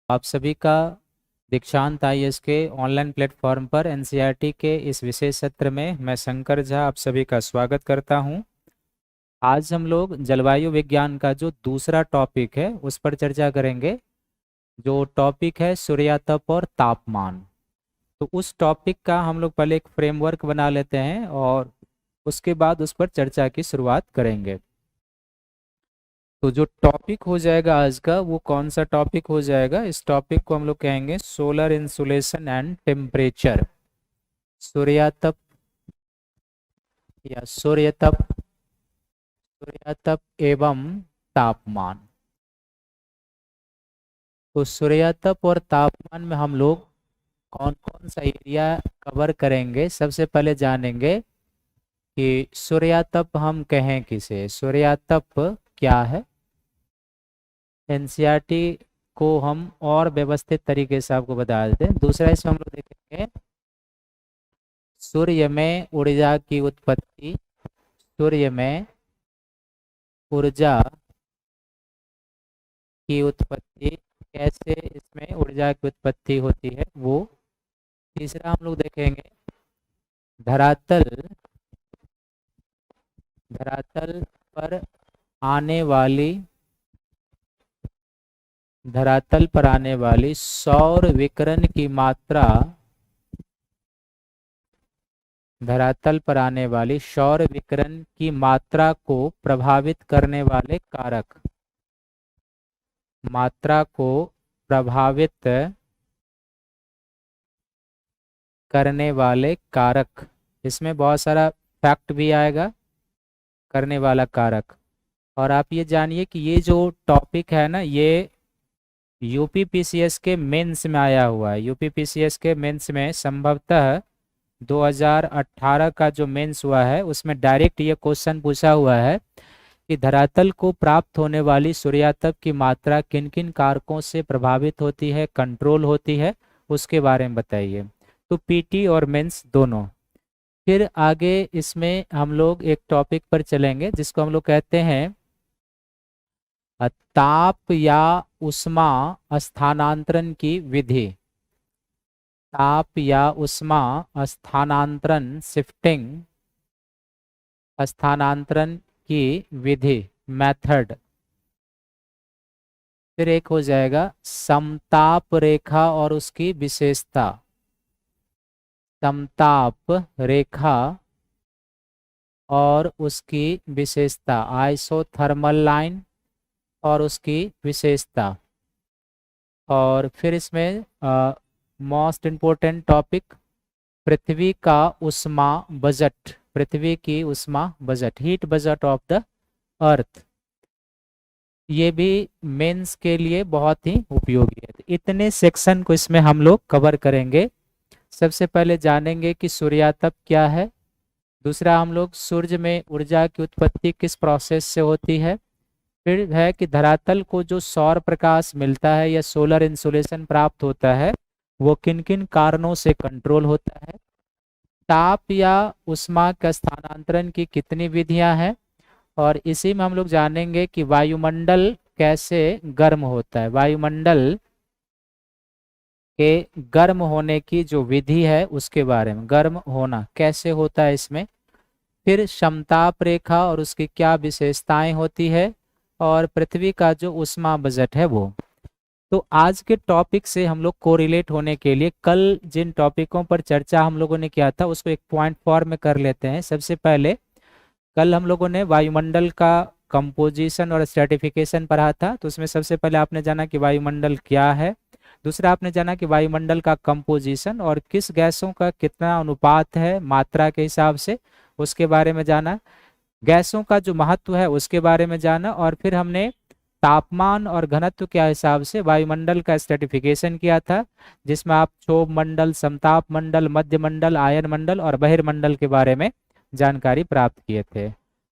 आप सभी का दीक्षांत आईएएस के ऑनलाइन प्लेटफॉर्म पर एनसीईआरटी के इस विशेष सत्र में मैं शंकर झा आप सभी का स्वागत करता हूं। आज हम लोग जलवायु विज्ञान का जो दूसरा टॉपिक है उस पर चर्चा करेंगे। जो टॉपिक है सूर्यातप और तापमान। तो उस टॉपिक का हम लोग पहले एक फ्रेमवर्क बना लेते हैं और उसके बाद उस पर चर्चा की शुरुआत करेंगे। तो जो टॉपिक हो जाएगा आज का वो कौन सा टॉपिक हो जाएगा, इस टॉपिक को हम लोग कहेंगे सोलर इंसुलेशन एंड टेम्परेचर। सूर्यातप या सूर्यातप एवं तापमान। तो सूर्यातप और तापमान में हम लोग कौन कौन सा एरिया कवर करेंगे, सबसे पहले जानेंगे कि सूर्यातप हम कहें किसे, सूर्यातप क्या है। एनसीईआरटी को हम और व्यवस्थित तरीके से आपको बता देते हैं। दूसरा इसमें हम लोग देखेंगे सूर्य में ऊर्जा की उत्पत्ति। सूर्य में ऊर्जा की उत्पत्ति, कैसे इसमें ऊर्जा की उत्पत्ति होती है वो। तीसरा हम लोग देखेंगे धरातल धरातल पर आने वाली धरातल पर आने वाली सौर विकिरण की मात्रा, धरातल पर आने वाली सौर विकिरण की मात्रा को प्रभावित करने वाले कारक, मात्रा को प्रभावित करने वाले कारक। इसमें बहुत सारा फैक्ट भी आएगा, करने वाला कारक। और आप ये जानिए कि ये जो टॉपिक है ना, ये यूपीपीसीएस के मेंस में आया हुआ है। यूपीपीसीएस के मेंस में संभवतः 2018 का जो मेंस हुआ है उसमें डायरेक्ट ये क्वेश्चन पूछा हुआ है कि धरातल को प्राप्त होने वाली सूर्यातप की मात्रा किन किन कारकों से प्रभावित होती है, कंट्रोल होती है, उसके बारे में बताइए। तो पीटी और मेंस दोनों। फिर आगे इसमें हम लोग एक टॉपिक पर चलेंगे जिसको हम लोग कहते हैं ताप या उष्मा स्थानांतरण की विधि। ताप या उष्मा स्थानांतरण, शिफ्टिंग, स्थानांतरण की विधि, मेथड। फिर एक हो जाएगा समताप रेखा और उसकी विशेषता। समताप रेखा और उसकी विशेषता, आइसोथर्मल लाइन और उसकी विशेषता। और फिर इसमें मोस्ट इम्पोर्टेंट टॉपिक पृथ्वी का उष्मा बजट, पृथ्वी की उष्मा budget, heat budget of the earth. ये भी मेंस के लिए बहुत ही उपयोगी है। तो इतने सेक्शन को इसमें हम लोग कवर करेंगे। सबसे पहले जानेंगे कि सूर्यातप क्या है। दूसरा हम लोग सूर्य में ऊर्जा की उत्पत्ति किस प्रोसेस से होती है। फिर है कि धरातल को जो सौर प्रकाश मिलता है या सोलर इंसुलेशन प्राप्त होता है वो किन किन कारणों से कंट्रोल होता है। ताप या उष्मा का स्थानांतरण की कितनी विधियां हैं। और इसी में हम लोग जानेंगे कि वायुमंडल कैसे गर्म होता है, वायुमंडल के गर्म होने की जो विधि है उसके बारे में, गर्म होना कैसे होता है इसमें। फिर समताप रेखा और उसकी क्या विशेषताएं होती है, और पृथ्वी का जो उष्मा बजट है वो। तो आज के टॉपिक से हम लोग कोरिलेट होने के लिए कल जिन टॉपिकों पर चर्चा हम लोगों ने किया था उसको एक पॉइंट फॉर्म में कर लेते हैं। सबसे पहले कल हम लोगों ने वायुमंडल का कंपोजिशन और स्ट्रेटिफिकेशन पढ़ा था। तो उसमें सबसे पहले आपने जाना कि वायुमंडल क्या है। दूसरा आपने जाना कि वायुमंडल का कंपोजिशन और किस गैसों का कितना अनुपात है मात्रा के हिसाब से, उसके बारे में जाना। गैसों का जो महत्व है उसके बारे में जाना। और फिर हमने तापमान और घनत्व के हिसाब से वायुमंडल का स्ट्रेटिफिकेशन किया था, जिसमें आप क्षोभ मंडल, समताप मंडल, मध्य मंडल, आयन मंडल और बहिर्मंडल के बारे में जानकारी प्राप्त किए थे।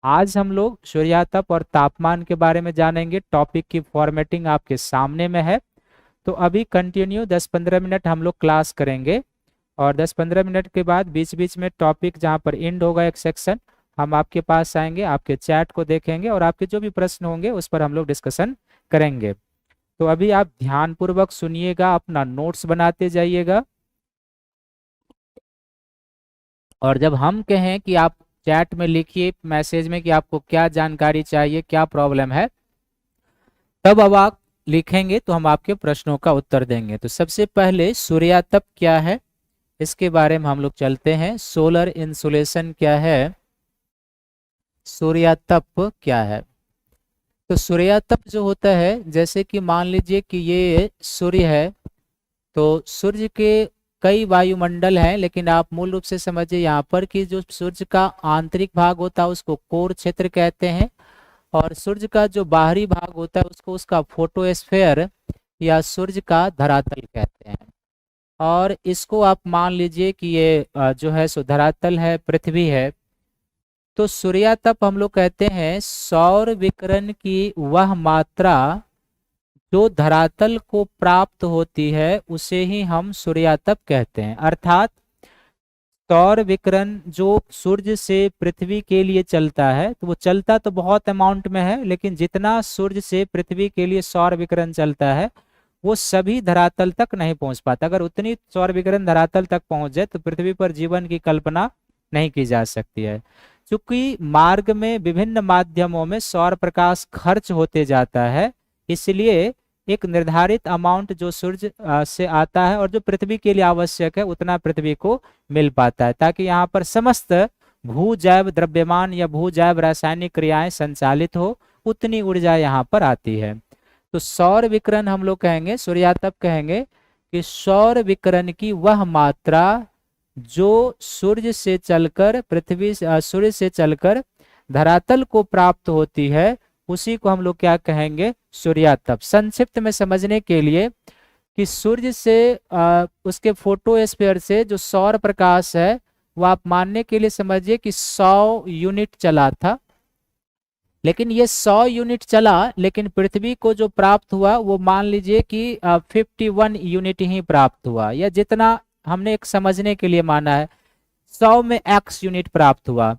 आज हम लोग सूर्यातप और तापमान के बारे में जानेंगे। टॉपिक की फॉर्मेटिंग आपके सामने में है। तो अभी कंटिन्यू 10-15 मिनट हम लोग क्लास करेंगे और 10-15 मिनट के बाद बीच बीच में टॉपिक जहाँ पर एंड होगा एक सेक्शन, हम आपके पास आएंगे, आपके चैट को देखेंगे और आपके जो भी प्रश्न होंगे उस पर हम लोग डिस्कशन करेंगे। तो अभी आप ध्यान पूर्वक सुनिएगा, अपना नोट्स बनाते जाइएगा। और जब हम कहें कि आप चैट में लिखिए मैसेज में कि आपको क्या जानकारी चाहिए, क्या प्रॉब्लम है, तब अब आप लिखेंगे तो हम आपके प्रश्नों का उत्तर देंगे। तो सबसे पहले सूर्यातप क्या है इसके बारे में हम लोग चलते हैं। सोलर इंसुलेशन क्या है, सूर्यातप क्या है। तो सूर्यातप जो होता है, जैसे कि मान लीजिए कि ये सूर्य है, तो सूर्य के कई वायुमंडल हैं, लेकिन आप मूल रूप से समझिए यहाँ पर कि जो सूर्य का आंतरिक भाग होता है उसको कोर क्षेत्र कहते हैं, और सूर्य का जो बाहरी भाग होता है उसको उसका फोटोस्फेयर या सूर्य का धरातल कहते हैं। और इसको आप मान लीजिए कि ये जो है सो धरातल है, पृथ्वी है। तो सूर्यातप हम लोग कहते हैं सौर विकिरण की वह मात्रा जो धरातल को प्राप्त होती है उसे ही हम सूर्यातप कहते हैं। अर्थात सौर विकिरण जो सूर्य से पृथ्वी के लिए चलता है, तो वो चलता तो बहुत अमाउंट में है, लेकिन जितना सूर्य से पृथ्वी के लिए सौर विकिरण चलता है वो सभी धरातल तक नहीं पहुंच पाता। अगर उतनी सौर विकिरण धरातल तक पहुंच जाए तो पृथ्वी पर जीवन की कल्पना नहीं की जा सकती है। चूंकि मार्ग में विभिन्न माध्यमों में सौर प्रकाश खर्च होते जाता है, इसलिए एक निर्धारित अमाउंट जो सूर्य से आता है और जो पृथ्वी के लिए आवश्यक है उतना पृथ्वी को मिल पाता है, ताकि यहाँ पर समस्त भूजैव द्रव्यमान या भूजैव रासायनिक क्रियाएं संचालित हो, उतनी ऊर्जा यहाँ पर आती है। तो सौर विकिरण हम लोग कहेंगे, सूर्यातप कहेंगे कि सौर विकिरण की वह मात्रा जो सूर्य से चलकर सूर्य से चलकर धरातल को प्राप्त होती है, उसी को हम लोग क्या कहेंगे, सूर्यातप। संक्षिप्त में समझने के लिए कि सूर्य से उसके फोटोस्फीयर से जो सौर प्रकाश है वो आप मानने के लिए समझिए कि 100 यूनिट चला था, लेकिन ये 100 यूनिट चला, लेकिन पृथ्वी को जो प्राप्त हुआ वो मान लीजिए कि 51 यूनिट ही प्राप्त हुआ, या जितना हमने एक समझने के लिए माना है 100 में x यूनिट प्राप्त हुआ।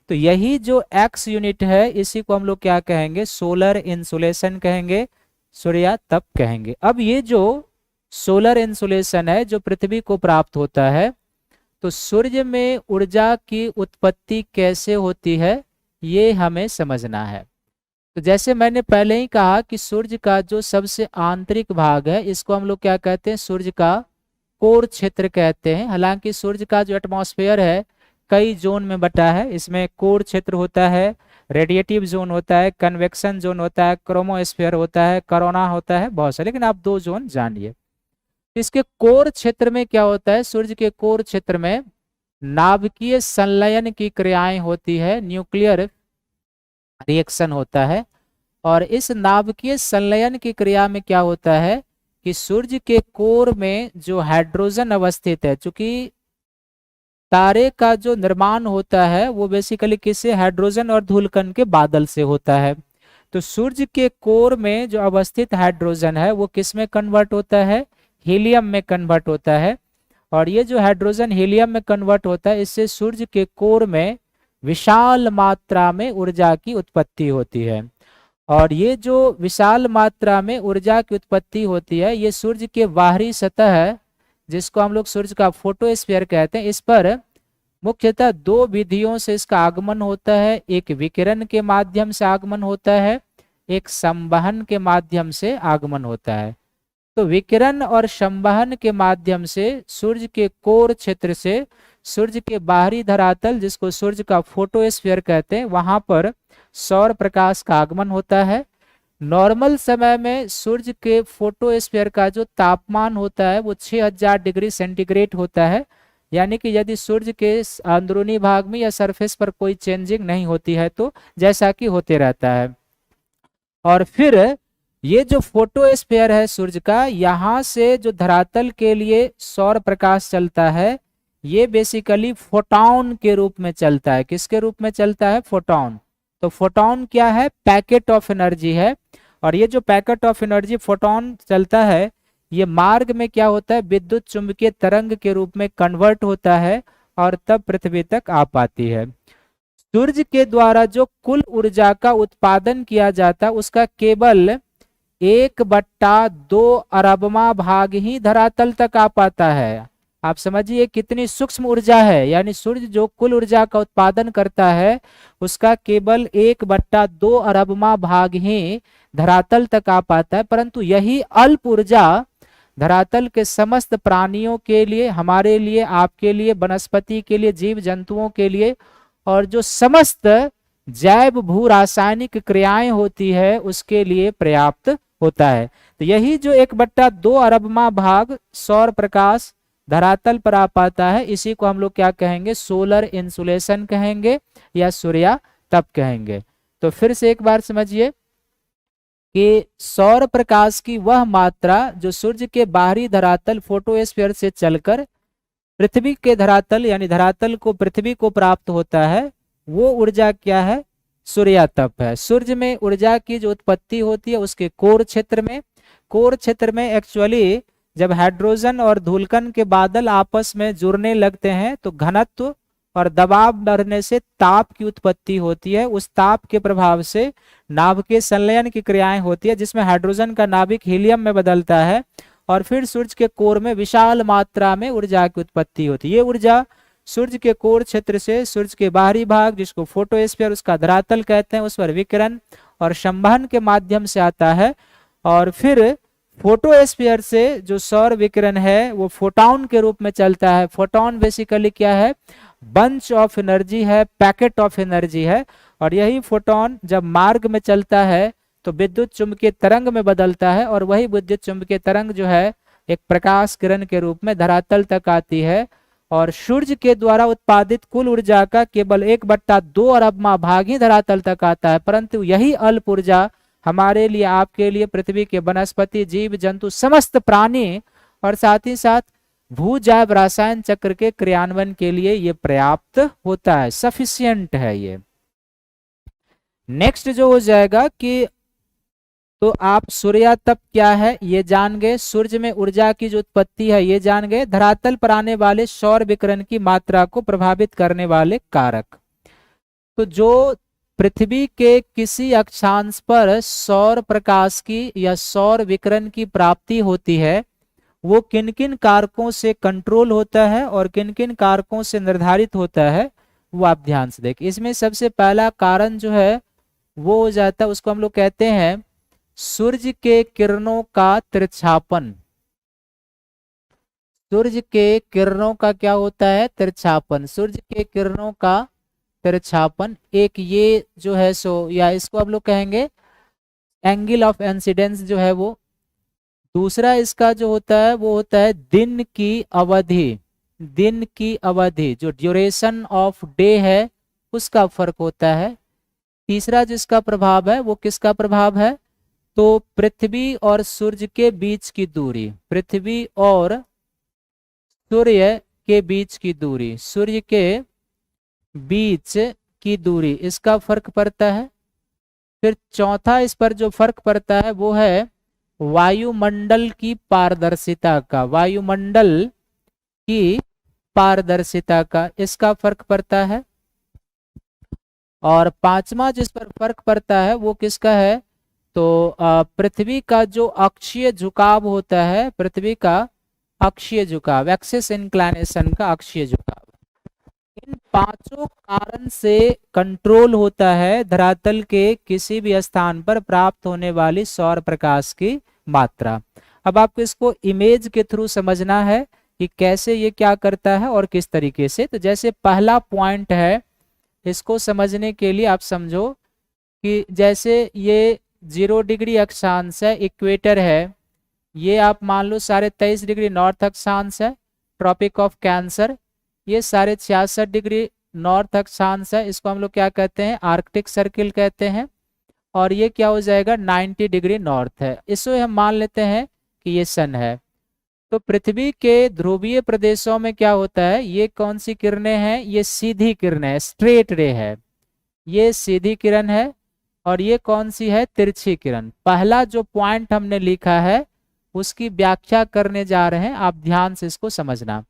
तो यही जो x यूनिट है इसी को हम लोग क्या कहेंगे, सोलर इंसुलेशन कहेंगे, सूर्यातप कहेंगे। अब ये जो सोलर इंसुलेशन है जो पृथ्वी को प्राप्त होता है, तो सूर्य में ऊर्जा की उत्पत्ति कैसे होती है ये हमें समझना है। तो जैसे मैंने पहले ही कहा कि सूर्य का जो सबसे आंतरिक भाग है इसको हम लोग क्या कहते हैं, सूर्य का कोर क्षेत्र कहते हैं। हालांकि सूर्य का जो एटमॉस्फेयर है कई जोन में बटा है, इसमें कोर क्षेत्र होता है, रेडिएटिव जोन होता है, कन्वेक्शन जोन होता है, क्रोमोस्फेयर होता है, कोरोना होता है, बहुत सारे, लेकिन आप 2 जोन जानिए। इसके कोर क्षेत्र में क्या होता है, सूर्य के कोर क्षेत्र में नाभिकीय संलयन की क्रियाएं होती है, न्यूक्लियर रिएक्शन होता है। और इस नाभिकीय संलयन की क्रिया में क्या होता है कि सूर्य के कोर में जो हाइड्रोजन अवस्थित है, चूंकि तारे का जो निर्माण होता है वो बेसिकली किससे, हाइड्रोजन और धूलकण के बादल से होता है। तो सूर्य के कोर में जो अवस्थित हाइड्रोजन है वो किस में कन्वर्ट होता है, हीलियम में कन्वर्ट होता है। और ये जो हाइड्रोजन हीलियम में कन्वर्ट होता है, इससे सूर्य के कोर में विशाल मात्रा में ऊर्जा की उत्पत्ति होती है। और ये जो विशाल मात्रा में ऊर्जा की उत्पत्ति होती है, ये सूर्य के बाहरी सतह है जिसको हम लोग सूर्य का फोटोस्फीयर कहते हैं, इस पर मुख्यतः 2 विधियों से इसका आगमन होता है। एक विकिरण के माध्यम से आगमन होता है, एक संवहन के माध्यम से आगमन होता है। तो विकिरण और संवहन के माध्यम से सूर्य के कोर क्षेत्र से सूर्य के बाहरी धरातल जिसको सूर्य का फोटोस्फीयर कहते हैं, वहां पर सौर प्रकाश का आगमन होता है। नॉर्मल समय में सूर्य के फोटोस्फीयर का जो तापमान होता है वो 6000 डिग्री सेंटीग्रेड होता है, यानी कि यदि सूर्य के अंदरूनी भाग में या सरफेस पर कोई चेंजिंग नहीं होती है तो जैसा कि होते रहता है। और फिर ये जो फोटोस्फीयर है सूर्य का, यहाँ से जो धरातल के लिए सौर प्रकाश चलता है ये बेसिकली फोटॉन के रूप में चलता है। किसके रूप में चलता है, फोटॉन। तो फोटॉन क्या है, पैकेट ऑफ एनर्जी है। और ये जो पैकेट ऑफ एनर्जी फोटॉन चलता है ये मार्ग में क्या होता है, विद्युत चुंबकीय तरंग के रूप में कन्वर्ट होता है और तब पृथ्वी तक आ पाती है। सूर्य के द्वारा जो कुल ऊर्जा का उत्पादन किया जाता है उसका केवल 1/2 अरबवां भाग ही धरातल तक आ पाता है। आप समझिए कितनी सूक्ष्म ऊर्जा है, यानी सूर्य जो कुल ऊर्जा का उत्पादन करता है उसका केवल 1/2 अरबवां भाग ही धरातल तक आ पाता है, परंतु यही अल्प ऊर्जा धरातल के समस्त प्राणियों के लिए, हमारे लिए, आपके लिए, वनस्पति के लिए, जीव जंतुओं के लिए, और जो समस्त जैव भू रासायनिक क्रियाएं होती है उसके लिए पर्याप्त होता है। तो यही जो 1/2 अरबवां भाग सौर प्रकाश धरातल पर आ पाता है, इसी को हम लोग क्या कहेंगे, सोलर इंसुलेशन कहेंगे या सूर्यातप कहेंगे। तो फिर से एक बार समझिए कि सौर प्रकाश की वह मात्रा जो सूर्य के बाहरी धरातल फोटोस्फीयर से चलकर पृथ्वी के धरातल यानी धरातल को पृथ्वी को प्राप्त होता है, वो ऊर्जा क्या है, सूर्यातप है। सूर्य में ऊर्जा की जो उत्पत्ति होती है उसके कोर क्षेत्र में एक्चुअली जब हाइड्रोजन और धूलकण के बादल आपस में जुड़ने लगते हैं तो घनत्व और दबाव बढ़ने से ताप की उत्पत्ति होती है। उस ताप के प्रभाव से नाभिकीय संलयन की क्रियाएं होती है, जिसमें हाइड्रोजन का नाभिक हीलियम में बदलता है और फिर सूर्य के कोर में विशाल मात्रा में ऊर्जा की उत्पत्ति होती है। ये ऊर्जा सूर्य के कोर क्षेत्र से सूर्य के बाहरी भाग, जिसको फोटोस्फीयर उसका धरातल कहते हैं, उस पर विकिरण और संवहन के माध्यम से आता है, और फिर फोटोस्फीयर से जो सौर विकिरण है वो फोटॉन के रूप में चलता है। फोटॉन बेसिकली क्या है, बंच ऑफ एनर्जी है, पैकेट ऑफ एनर्जी है, और यही फोटॉन जब मार्ग में चलता है तो विद्युत चुंबकीय तरंग में बदलता है, और वही विद्युत चुंबकीय तरंग जो है एक प्रकाश किरण के रूप में धरातल तक आती है। और सूर्य के द्वारा उत्पादित कुल ऊर्जा का केवल 1/2 अरबवां भाग ही धरातल तक आता है, परंतु यही अल्प ऊर्जा हमारे लिए, आपके लिए, पृथ्वी के वनस्पति, जीव जंतु, समस्त प्राणी और साथ ही साथ भू जैव रसायन चक्र के क्रियान्वयन के लिए ये पर्याप्त होता है, सफिशियंट है ये। नेक्स्ट जो हो जाएगा कि तो आप सूर्यातप क्या है ये जान गए, सूर्य में ऊर्जा की जो उत्पत्ति है ये जान गए, धरातल पर आने वाले सौर विकिरण की मात्रा को प्रभावित करने वाले कारक। तो जो पृथ्वी के किसी अक्षांश पर सौर प्रकाश की या सौर विकिरण की प्राप्ति होती है वो किन किन कारकों से कंट्रोल होता है और किन किन कारकों से निर्धारित होता है, वो आप ध्यान से देखिए। इसमें सबसे पहला कारण जो है वो हो जाता है, उसको हम लोग कहते हैं सूर्य के किरणों का तिरछापन। सूर्य के किरणों का क्या होता है, तिरछापन। सूर्य के किरणों का तिरछापन एक ये जो है सो, या इसको हम लोग कहेंगे एंगल ऑफ इंसिडेंस जो है वो। दूसरा इसका जो होता है वो होता है दिन की अवधि, दिन की अवधि जो ड्यूरेशन ऑफ डे है उसका फर्क होता है। तीसरा जिसका प्रभाव है वो किसका प्रभाव है, तो पृथ्वी और सूर्य के बीच की दूरी, पृथ्वी और सूर्य के बीच की दूरी, सूर्य के बीच की दूरी, इसका फर्क पड़ता है। फिर चौथा इस पर जो फर्क पड़ता है वो है वायुमंडल की पारदर्शिता का, वायुमंडल की पारदर्शिता का, इसका फर्क पड़ता है। और पांचवा जिस पर फर्क पड़ता है वो किसका है, तो पृथ्वी का जो अक्षीय झुकाव होता है, पृथ्वी का अक्षीय झुकाव, एक्सिस इंक्लिनेशन का अक्षीय झुकाव, इन पांचों कारण से कंट्रोल होता है धरातल के किसी भी स्थान पर प्राप्त होने वाली सौर प्रकाश की मात्रा। अब आपको इसको इमेज के थ्रू समझना है कि कैसे ये क्या करता है और किस तरीके से। तो जैसे पहला पॉइंट है, इसको समझने के लिए आप समझो कि जैसे ये 0 डिग्री अक्षांश है, इक्वेटर है, ये आप मान लो 23.5 डिग्री नॉर्थ अक्षांश है, ट्रॉपिक ऑफ कैंसर, ये 66.5 डिग्री नॉर्थ अक्षांश है, इसको हम लोग क्या कहते हैं, आर्कटिक सर्किल कहते हैं, और ये क्या हो जाएगा 90 डिग्री नॉर्थ है। इसको हम मान लेते हैं कि ये सन है। तो पृथ्वी के ध्रुवीय प्रदेशों में क्या होता है, ये कौन सी किरणें हैं, ये सीधी किरणें है, स्ट्रेट रे है, ये सीधी किरण है, और ये कौन सी है, तिरछी किरण। पहला जो पॉइंट हमने लिखा है उसकी व्याख्या करने जा रहे हैं, आप ध्यान से इसको समझना।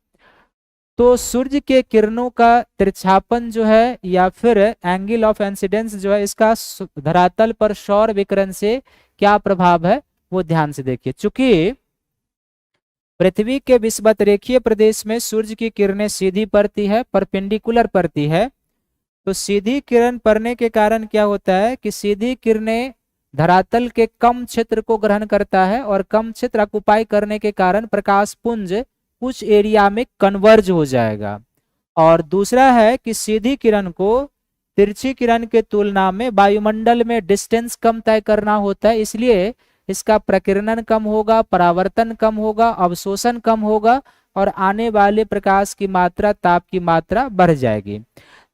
तो सूर्य के किरणों का तिरछापन जो है या फिर एंगल ऑफ इंसिडेंस जो है, इसका धरातल पर सौर विकिरण से क्या प्रभाव है, वो ध्यान से देखिए। चूंकि पृथ्वी के विषुवत रेखीय प्रदेश में सूर्य की किरणें सीधी पड़ती है, परपेंडिकुलर पड़ती है, तो सीधी किरण पड़ने के कारण क्या होता है कि सीधी किरणें धरातल के कम क्षेत्र को ग्रहण करता है और कम क्षेत्र ऑक्युपाई करने के कारण प्रकाश पुंज कुछ एरिया में कन्वर्ज हो जाएगा। और दूसरा है कि सीधी किरण को तिरछी किरण के तुलना में वायुमंडल में डिस्टेंस कम तय करना होता है, इसलिए इसका प्रकीर्णन कम होगा, परावर्तन कम होगा, अवशोषण कम होगा और आने वाले प्रकाश की मात्रा, ताप की मात्रा बढ़ जाएगी।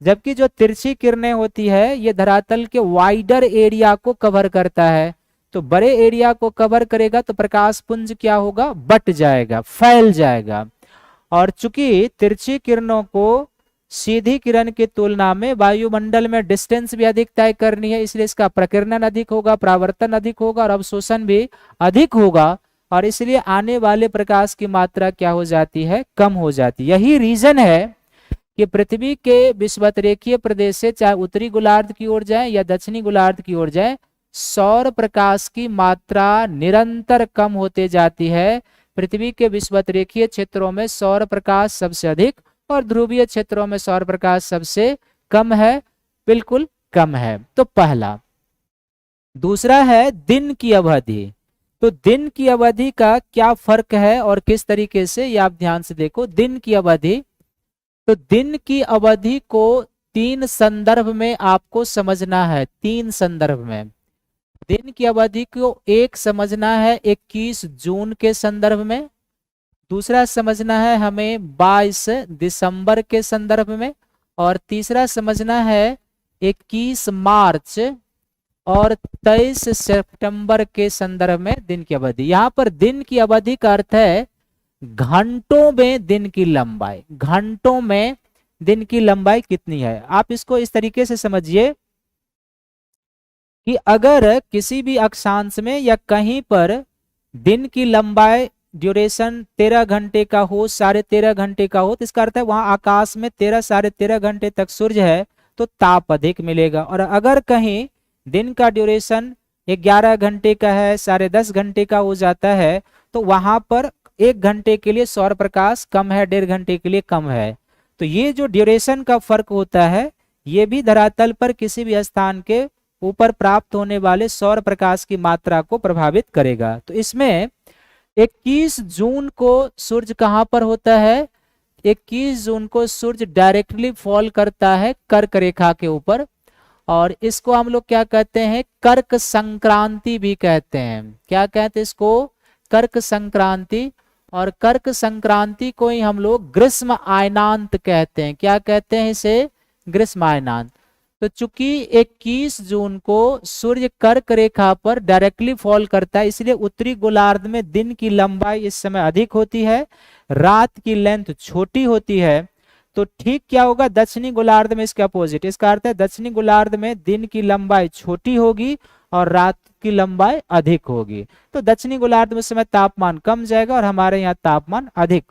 जबकि जो तिरछी किरणें होती है ये धरातल के वाइडर एरिया को कवर करता है, तो बड़े एरिया को कवर करेगा तो प्रकाश पुंज क्या होगा, बट जाएगा, फैल जाएगा। और चूंकि तिरछी किरणों को सीधी किरण की तुलना में वायुमंडल में डिस्टेंस भी अधिक तय करनी है, इसलिए इसका प्रकीर्णन अधिक होगा, परावर्तन अधिक होगा और अवशोषण भी अधिक होगा, और इसलिए आने वाले प्रकाश की मात्रा क्या हो जाती है, कम हो जाती है। यही रीजन है कि पृथ्वी के विषुवत रेखीय प्रदेश से चाहे उत्तरी गोलार्ध की ओर जाए या दक्षिणी गोलार्ध की ओर जाए, सौर प्रकाश की मात्रा निरंतर कम होते जाती है। पृथ्वी के विषुवत रेखीय क्षेत्रों में सौर प्रकाश सबसे अधिक और ध्रुवीय क्षेत्रों में सौर प्रकाश सबसे कम है, बिल्कुल कम है। तो पहला। दूसरा है दिन की अवधि। तो दिन की अवधि का क्या फर्क है और किस तरीके से, ये आप ध्यान से देखो। दिन की अवधि, तो दिन की अवधि को 3 संदर्भ में आपको समझना है। 3 संदर्भ में दिन की अवधि को एक समझना है 21 जून के संदर्भ में, दूसरा समझना है हमें 22 दिसंबर के संदर्भ में, और तीसरा समझना है 21 मार्च और 23 सितंबर के संदर्भ में दिन की अवधि। यहां पर दिन की अवधि का अर्थ है घंटों में दिन की लंबाई। घंटों में दिन की लंबाई कितनी है। आप इसको इस तरीके से समझिए कि अगर किसी भी अक्षांश में या कहीं पर दिन की लंबाई ड्यूरेशन 13 घंटे का हो, 13.5 घंटे का हो, तो इसका अर्थ है वहां आकाश में 13 13.5 घंटे तक सूर्य है तो ताप अधिक मिलेगा। और अगर कहीं दिन का ड्यूरेशन 11 घंटे का है, 10.5 घंटे का हो जाता है, तो वहां पर 1 घंटे के लिए सौर प्रकाश कम है, 1.5 घंटे के लिए कम है। तो ये जो ड्यूरेशन का फर्क होता है ये भी धरातल पर किसी भी स्थान के ऊपर प्राप्त होने वाले सौर प्रकाश की मात्रा को प्रभावित करेगा। तो इसमें 21 जून को सूर्य कहां पर होता है, 21 जून को सूर्य डायरेक्टली फॉल करता है कर्क रेखा के ऊपर, और इसको हम लोग क्या कहते हैं, कर्क संक्रांति भी कहते हैं। क्या कहते हैं इसको, कर्क संक्रांति। और कर्क संक्रांति को ही हम लोग ग्रीष्म आयनांत कहते हैं। क्या कहते हैं इसे, ग्रीष्म आयनांत। तो चूंकि 21 जून को सूर्य कर्क रेखा पर डायरेक्टली फॉल करता है, इसलिए उत्तरी गोलार्ध में दिन की लंबाई इस समय अधिक होती है, रात की लेंथ छोटी होती है। तो ठीक क्या होगा, दक्षिणी गोलार्ध में इसके अपोजिट। इसका अर्थ है दक्षिणी गोलार्ध में दिन की लंबाई छोटी होगी और रात की लंबाई अधिक होगी। तो दक्षिणी गोलार्ध में इस समय तापमान कम जाएगा और हमारे यहाँ तापमान अधिक।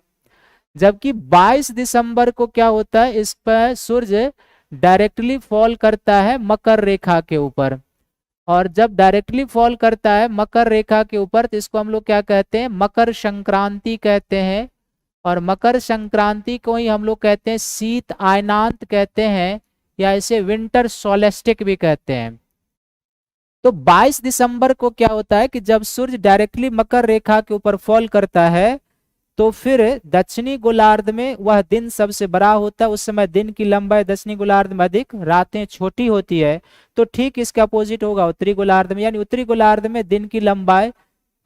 जबकि 22 दिसंबर को क्या होता है, इस पर सूर्य डायरेक्टली फॉल करता है मकर रेखा के ऊपर, और जब डायरेक्टली फॉल करता है मकर रेखा के ऊपर तो इसको हम लोग क्या कहते हैं, मकर संक्रांति कहते हैं। और मकर संक्रांति को ही हम लोग कहते हैं शीत आयनांत कहते हैं, या इसे विंटर सोलेस्टिक भी कहते हैं। तो 22 दिसंबर को क्या होता है कि जब सूर्य डायरेक्टली मकर रेखा के ऊपर फॉल करता है तो फिर दक्षिणी गोलार्ध में वह दिन सबसे बड़ा होता है। उस समय दिन की लंबाई दक्षिणी गोलार्ध में अधिक, रातें छोटी होती है। तो ठीक इसका अपोजिट होगा उत्तरी गोलार्ध में, यानी उत्तरी गोलार्ध में दिन की लंबाई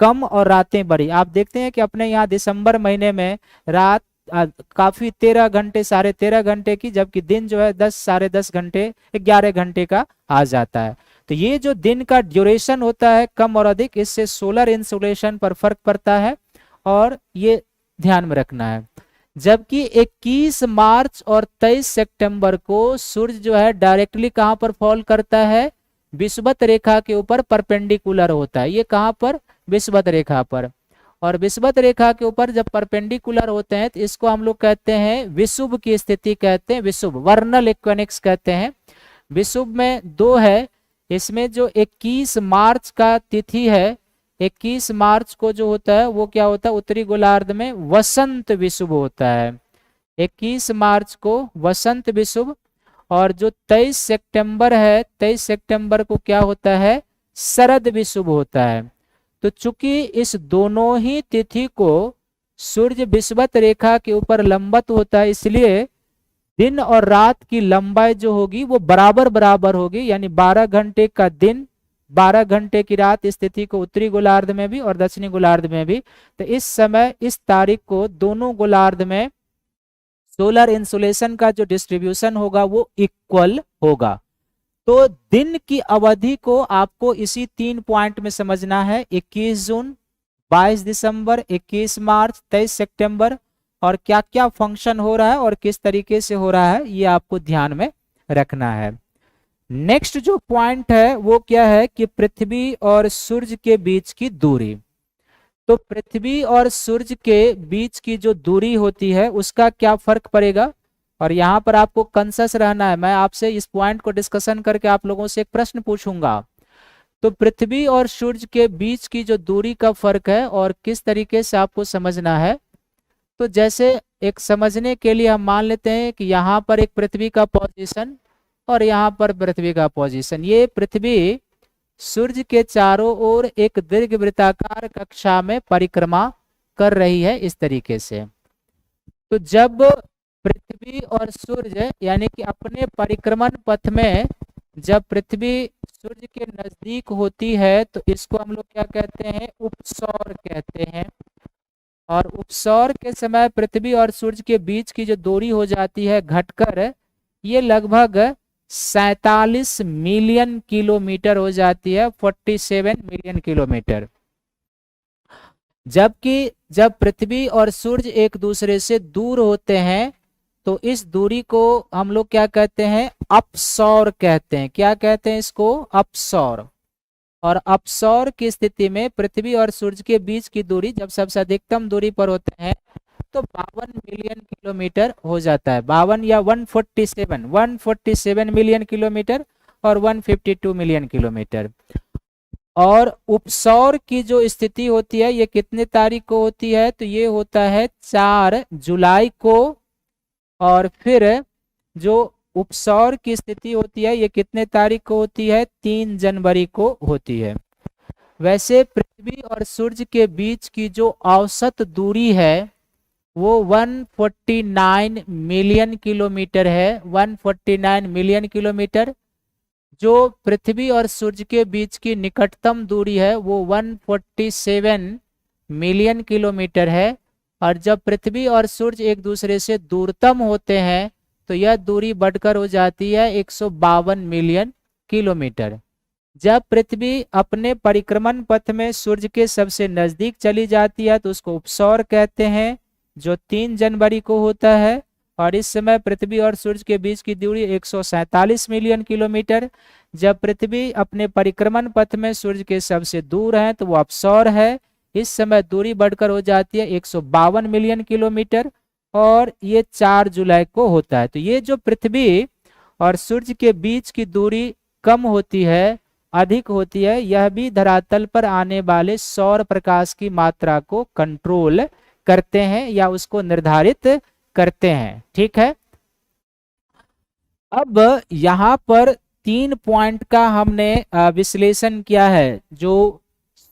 कम और रातें बड़ी। आप देखते हैं कि अपने यहाँ दिसंबर महीने में रात काफी 13 घंटे 13.5 घंटे की, जबकि दिन जो है 10 10.5 घंटे 11 घंटे का आ जाता है। तो ये जो दिन का ड्यूरेशन होता है कम और अधिक, इससे सोलर इंसुलेशन पर फर्क पड़ता है और ये ध्यान में रखना है। जबकि 21 मार्च और 23 सितंबर को सूर्य जो है डायरेक्टली कहां पर फॉल करता है, विषुवत रेखा के ऊपर परपेंडिकुलर होता है। ये कहां पर, विषुवत रेखा पर। और विषुवत रेखा के ऊपर जब परपेंडिकुलर होते हैं तो इसको हम लोग कहते हैं विषुव की स्थिति कहते हैं, विषुव वर्नल इक्विनोक्स कहते हैं। विषुव में 2 है, इसमें जो 21 मार्च का तिथि है 21 मार्च को जो होता है वो क्या होता है, उत्तरी गोलार्ध में वसंत विषुव होता है। 21 मार्च को वसंत विषुव। और जो 23 सितंबर है, 23 सितंबर को क्या होता है, शरद विषुव होता है। तो चूंकि इस दोनों ही तिथि को सूर्य विषुवत रेखा के ऊपर लंबत होता है, इसलिए दिन और रात की लंबाई जो होगी वो बराबर बराबर होगी, यानी 12 घंटे का दिन 12 घंटे की रात इस तिथि को उत्तरी गोलार्ध में भी और दक्षिणी गोलार्ध में भी। तो इस समय इस तारीख को दोनों गोलार्ध में सोलर इंसुलेशन का जो डिस्ट्रीब्यूशन होगा वो इक्वल होगा। तो दिन की अवधि को आपको इसी 3 पॉइंट में समझना है, 21 जून, 22 दिसंबर, 21 मार्च, 23 सितंबर, और क्या क्या फंक्शन हो रहा है और किस तरीके से हो रहा है, ये आपको ध्यान में रखना है। नेक्स्ट जो पॉइंट है वो क्या है कि पृथ्वी और सूर्य के बीच की दूरी। तो पृथ्वी और सूर्य के बीच की जो दूरी होती है उसका क्या फर्क पड़ेगा, और यहाँ पर आपको कंसस रहना है। मैं आपसे इस पॉइंट को डिस्कशन करके आप लोगों से एक प्रश्न पूछूंगा। तो पृथ्वी और सूर्य के बीच की जो दूरी का फर्क है और किस तरीके से आपको समझना है, तो जैसे एक समझने के लिए हम मान लेते हैं कि यहाँ पर एक पृथ्वी का पोजीशन और यहाँ पर पृथ्वी का पोजीशन। ये पृथ्वी सूर्य के चारों ओर एक दीर्घवृत्ताकार कक्षा में परिक्रमा कर रही है इस तरीके से। तो जब पृथ्वी और सूर्य यानी कि अपने परिक्रमण पथ में जब पृथ्वी सूर्य के नजदीक होती है तो इसको हम लोग क्या कहते हैं, उपसौर कहते हैं। और उपसौर के समय पृथ्वी और सूर्य के बीच की जो दूरी हो जाती है घटकर ये लगभग 47 मिलियन किलोमीटर हो जाती है, 47 मिलियन किलोमीटर। जबकि जब पृथ्वी और सूर्य एक दूसरे से दूर होते हैं तो इस दूरी को हम लोग क्या कहते हैं, अपसौर कहते हैं। क्या कहते हैं इसको, अपसौर। और अपसौर की स्थिति में पृथ्वी और सूर्य के बीच की दूरी जब सबसे अधिकतम दूरी पर होते हैं तो 52 मिलियन किलोमीटर हो जाता है। 52 या 147 मिलियन किलोमीटर और 152 मिलियन किलोमीटर। और उपसौर की जो स्थिति होती है ये कितने तारीख को होती है, तो ये होता है 4 जुलाई को। और फिर जो उपसौर की स्थिति होती है ये कितने तारीख को होती है, 3 जनवरी को होती है। वैसे पृथ्वी और सूर्य के बीच की जो औसत दूरी है वो 149 मिलियन किलोमीटर है, 149 मिलियन किलोमीटर। जो पृथ्वी और सूर्य के बीच की निकटतम दूरी है वो 147 मिलियन किलोमीटर है। और जब पृथ्वी और सूर्य एक दूसरे से दूरतम होते हैं तो यह दूरी बढ़कर हो जाती है 152 मिलियन किलोमीटर। जब पृथ्वी अपने परिक्रमण पथ में सूर्य के सबसे नजदीक चली जाती है तो उसको उपसौर कहते हैं, जो 3 जनवरी को होता है। और इस समय पृथ्वी और सूर्य के बीच की दूरी 147 मिलियन किलोमीटर। जब पृथ्वी अपने परिक्रमण पथ में सूर्य के सबसे दूर है तो वो अपसौर है। इस समय दूरी बढ़कर हो जाती है 152 मिलियन किलोमीटर और ये 4 जुलाई को होता है। तो ये जो पृथ्वी और सूर्य के बीच की दूरी कम होती है, अधिक होती है, यह भी धरातल पर आने वाले सौर प्रकाश की मात्रा को कंट्रोल करते हैं या उसको निर्धारित करते हैं। ठीक है, अब यहाँ पर 3 पॉइंट का हमने विश्लेषण किया है। जो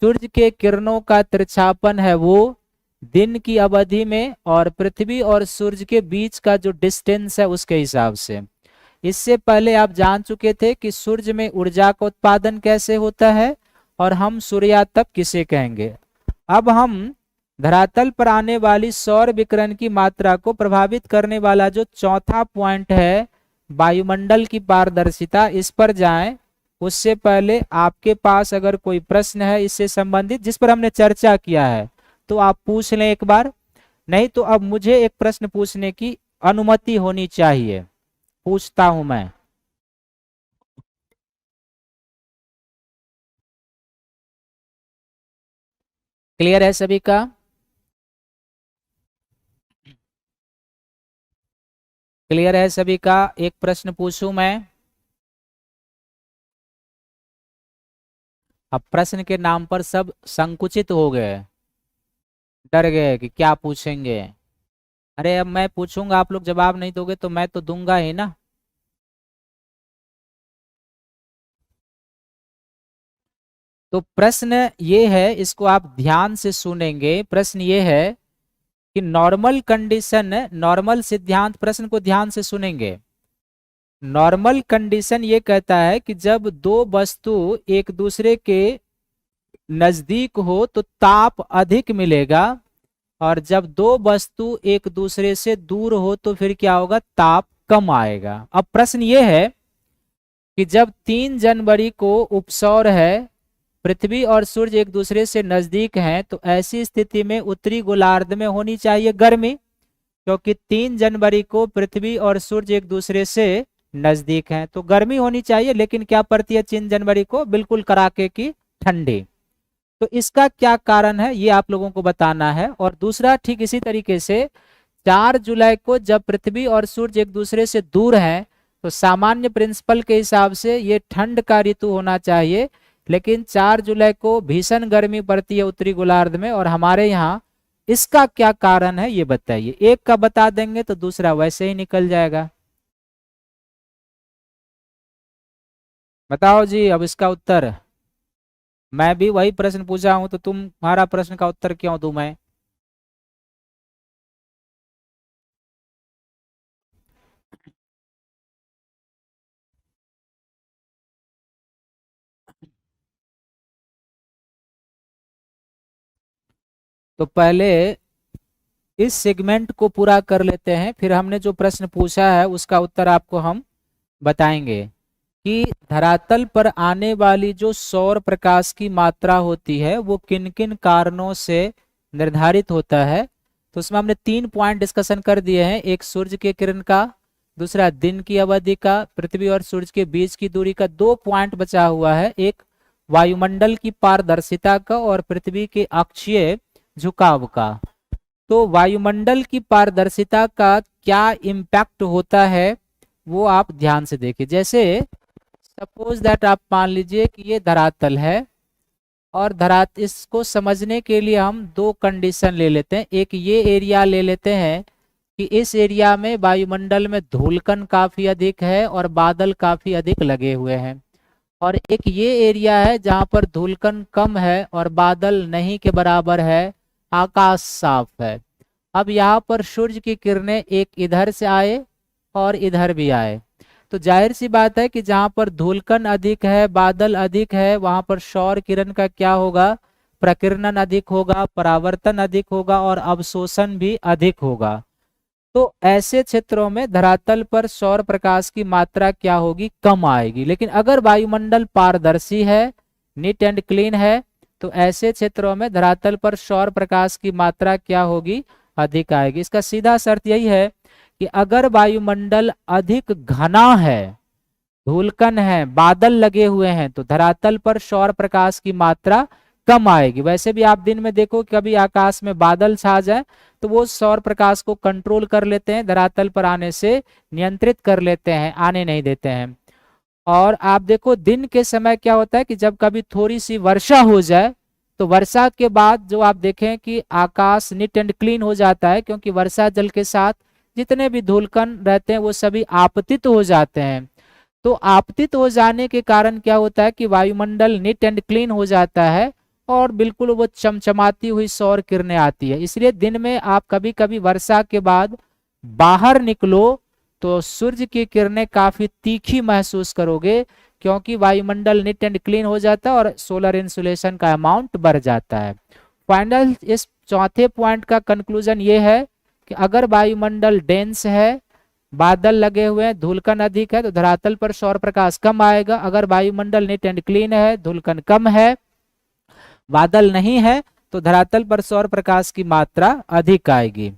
सूर्य के किरणों का तिरछापन है वो दिन की अवधि में और पृथ्वी और सूर्य के बीच का जो डिस्टेंस है उसके हिसाब से। इससे पहले आप जान चुके थे कि सूर्य में ऊर्जा का उत्पादन कैसे होता है और हम सूर्यातप किसे कहेंगे। अब हम धरातल पर आने वाली सौर विकिरण की मात्रा को प्रभावित करने वाला जो चौथा पॉइंट है वायुमंडल की पारदर्शिता, इस पर जाएं। उससे पहले आपके पास अगर कोई प्रश्न है इससे संबंधित जिस पर हमने चर्चा किया है तो आप पूछ लें एक बार, नहीं तो अब मुझे एक प्रश्न पूछने की अनुमति होनी चाहिए, पूछता हूं मैं। क्लियर है सभी का? क्लियर है सभी का? एक प्रश्न पूछूं मैं। अब प्रश्न के नाम पर सब संकुचित हो गए, डर गए कि क्या पूछेंगे। अरे अब मैं पूछूंगा, आप लोग जवाब नहीं दोगे तो मैं तो दूंगा ही ना। तो प्रश्न ये है, इसको आप ध्यान से सुनेंगे। प्रश्न ये है कि नॉर्मल कंडीशन, नॉर्मल सिद्धांत, प्रश्न को ध्यान से सुनेंगे। नॉर्मल कंडीशन ये कहता है कि जब दो वस्तु एक दूसरे के नजदीक हो तो ताप अधिक मिलेगा, और जब दो वस्तु एक दूसरे से दूर हो तो फिर क्या होगा, ताप कम आएगा। अब प्रश्न ये है कि जब 3 जनवरी को उपसौर है, पृथ्वी और सूर्य एक दूसरे से नजदीक हैं, तो ऐसी स्थिति में उत्तरी गोलार्ध में होनी चाहिए गर्मी, क्योंकि 3 जनवरी को पृथ्वी और सूर्य एक दूसरे से नजदीक हैं, तो गर्मी होनी चाहिए। लेकिन क्या पड़ती है 3 जनवरी को, बिल्कुल कड़ाके की ठंडी। तो इसका क्या कारण है ये आप लोगों को बताना है। और दूसरा, ठीक इसी तरीके से 4 जुलाई को जब पृथ्वी और सूर्य एक दूसरे से दूर हैं, तो सामान्य प्रिंसिपल के हिसाब से ये ठंड का ऋतु होना चाहिए, लेकिन 4 जुलाई को भीषण गर्मी पड़ती है उत्तरी गोलार्ध में और हमारे यहाँ। इसका क्या कारण है ये बताइए। एक का बता देंगे तो दूसरा वैसे ही निकल जाएगा। बताओ जी अब इसका उत्तर। मैं भी वही प्रश्न पूछा हूं तो तुम्हारा प्रश्न का उत्तर क्यों दूं मैं। तो पहले इस सेगमेंट को पूरा कर लेते हैं, फिर हमने जो प्रश्न पूछा है उसका उत्तर आपको हम बताएंगे कि धरातल पर आने वाली जो सौर प्रकाश की मात्रा होती है वो किन किन कारणों से निर्धारित होता है। तो उसमें हमने 3 पॉइंट डिस्कशन कर दिए हैं। एक सूर्य के किरण का, दूसरा दिन की अवधि का, पृथ्वी और सूर्य के बीच की दूरी का। 2 पॉइंट बचा हुआ है, एक वायुमंडल की पारदर्शिता का और पृथ्वी के अक्षीय झुकाव का। तो वायुमंडल की पारदर्शिता का क्या इम्पैक्ट होता है वो आप ध्यान से देखिए। जैसे सपोज दैट आप मान लीजिए कि ये धरातल है, और इसको समझने के लिए हम 2 कंडीशन ले लेते हैं। एक ये एरिया ले लेते हैं कि इस एरिया में वायुमंडल में धूलकण काफी अधिक है और बादल काफी अधिक लगे हुए हैं, और एक ये एरिया है जहां पर धूलकण कम है और बादल नहीं के बराबर है, आकाश साफ है। अब यहाँ पर सूर्य की किरणें एक इधर से आए और इधर भी आए, तो जाहिर सी बात है कि जहां पर धूलकण अधिक है, बादल अधिक है, वहां पर सौर किरण का क्या होगा, प्रकीर्णन अधिक होगा, परावर्तन अधिक होगा और अवशोषण भी अधिक होगा। तो ऐसे क्षेत्रों में धरातल पर सौर प्रकाश की मात्रा क्या होगी, कम आएगी। लेकिन अगर वायुमंडल पारदर्शी है, नीट एंड क्लीन है, तो ऐसे क्षेत्रों में धरातल पर सौर प्रकाश की मात्रा क्या होगी, अधिक आएगी। इसका सीधा शर्त यही है कि अगर वायुमंडल अधिक घना है, धूलकण है, बादल लगे हुए हैं, तो धरातल पर सौर प्रकाश की मात्रा कम आएगी। वैसे भी आप दिन में देखो कभी आकाश में बादल छा जाए तो वो सौर प्रकाश को कंट्रोल कर लेते हैं, धरातल पर आने से नियंत्रित कर लेते हैं, आने नहीं देते हैं। और आप देखो दिन के समय क्या होता है कि जब कभी थोड़ी सी वर्षा हो जाए तो वर्षा के बाद जो आप देखें कि आकाश नीट एंड क्लीन हो जाता है, क्योंकि वर्षा जल के साथ जितने भी धूलकण रहते हैं वो सभी आपतित हो जाते हैं। तो आपतित हो जाने के कारण क्या होता है कि वायुमंडल नीट एंड क्लीन हो जाता है और बिल्कुल वो चमचमाती हुई सौर किरणें आती है। इसलिए दिन में आप कभी कभी वर्षा के बाद बाहर निकलो तो सूर्य की किरणें काफी तीखी महसूस करोगे, क्योंकि वायुमंडल नीट एंड क्लीन हो जाता है और सोलर इंसुलेशन का अमाउंट बढ़ जाता है। फाइनल इस चौथे पॉइंट का कंक्लूजन ये है कि अगर वायुमंडल डेंस है, बादल लगे हुए हैं, धूलकण अधिक है, तो धरातल पर सौर प्रकाश कम आएगा। अगर वायुमंडल नीट एंड क्लीन है, धूलकण कम है, बादल नहीं है, तो धरातल पर सौर प्रकाश की मात्रा अधिक आएगी।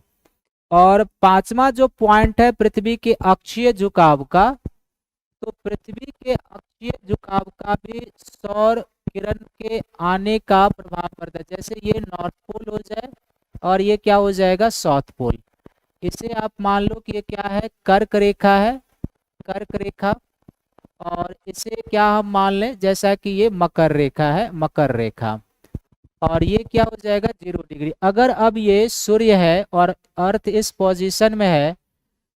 और पांचवा जो पॉइंट है पृथ्वी के अक्षीय झुकाव का, तो पृथ्वी के अक्षीय झुकाव का भी सौर किरण के आने का प्रभाव पड़ता है। जैसे ये नॉर्थ पोल हो जाए और ये क्या हो जाएगा, साउथ पोल। इसे आप मान लो कि ये क्या है, कर्क रेखा है, कर्क रेखा। और इसे क्या हम मान लें, जैसा कि ये मकर रेखा है, मकर रेखा, और ये क्या हो जाएगा 0 डिग्री। अगर अब ये सूर्य है और अर्थ इस पोजीशन में है,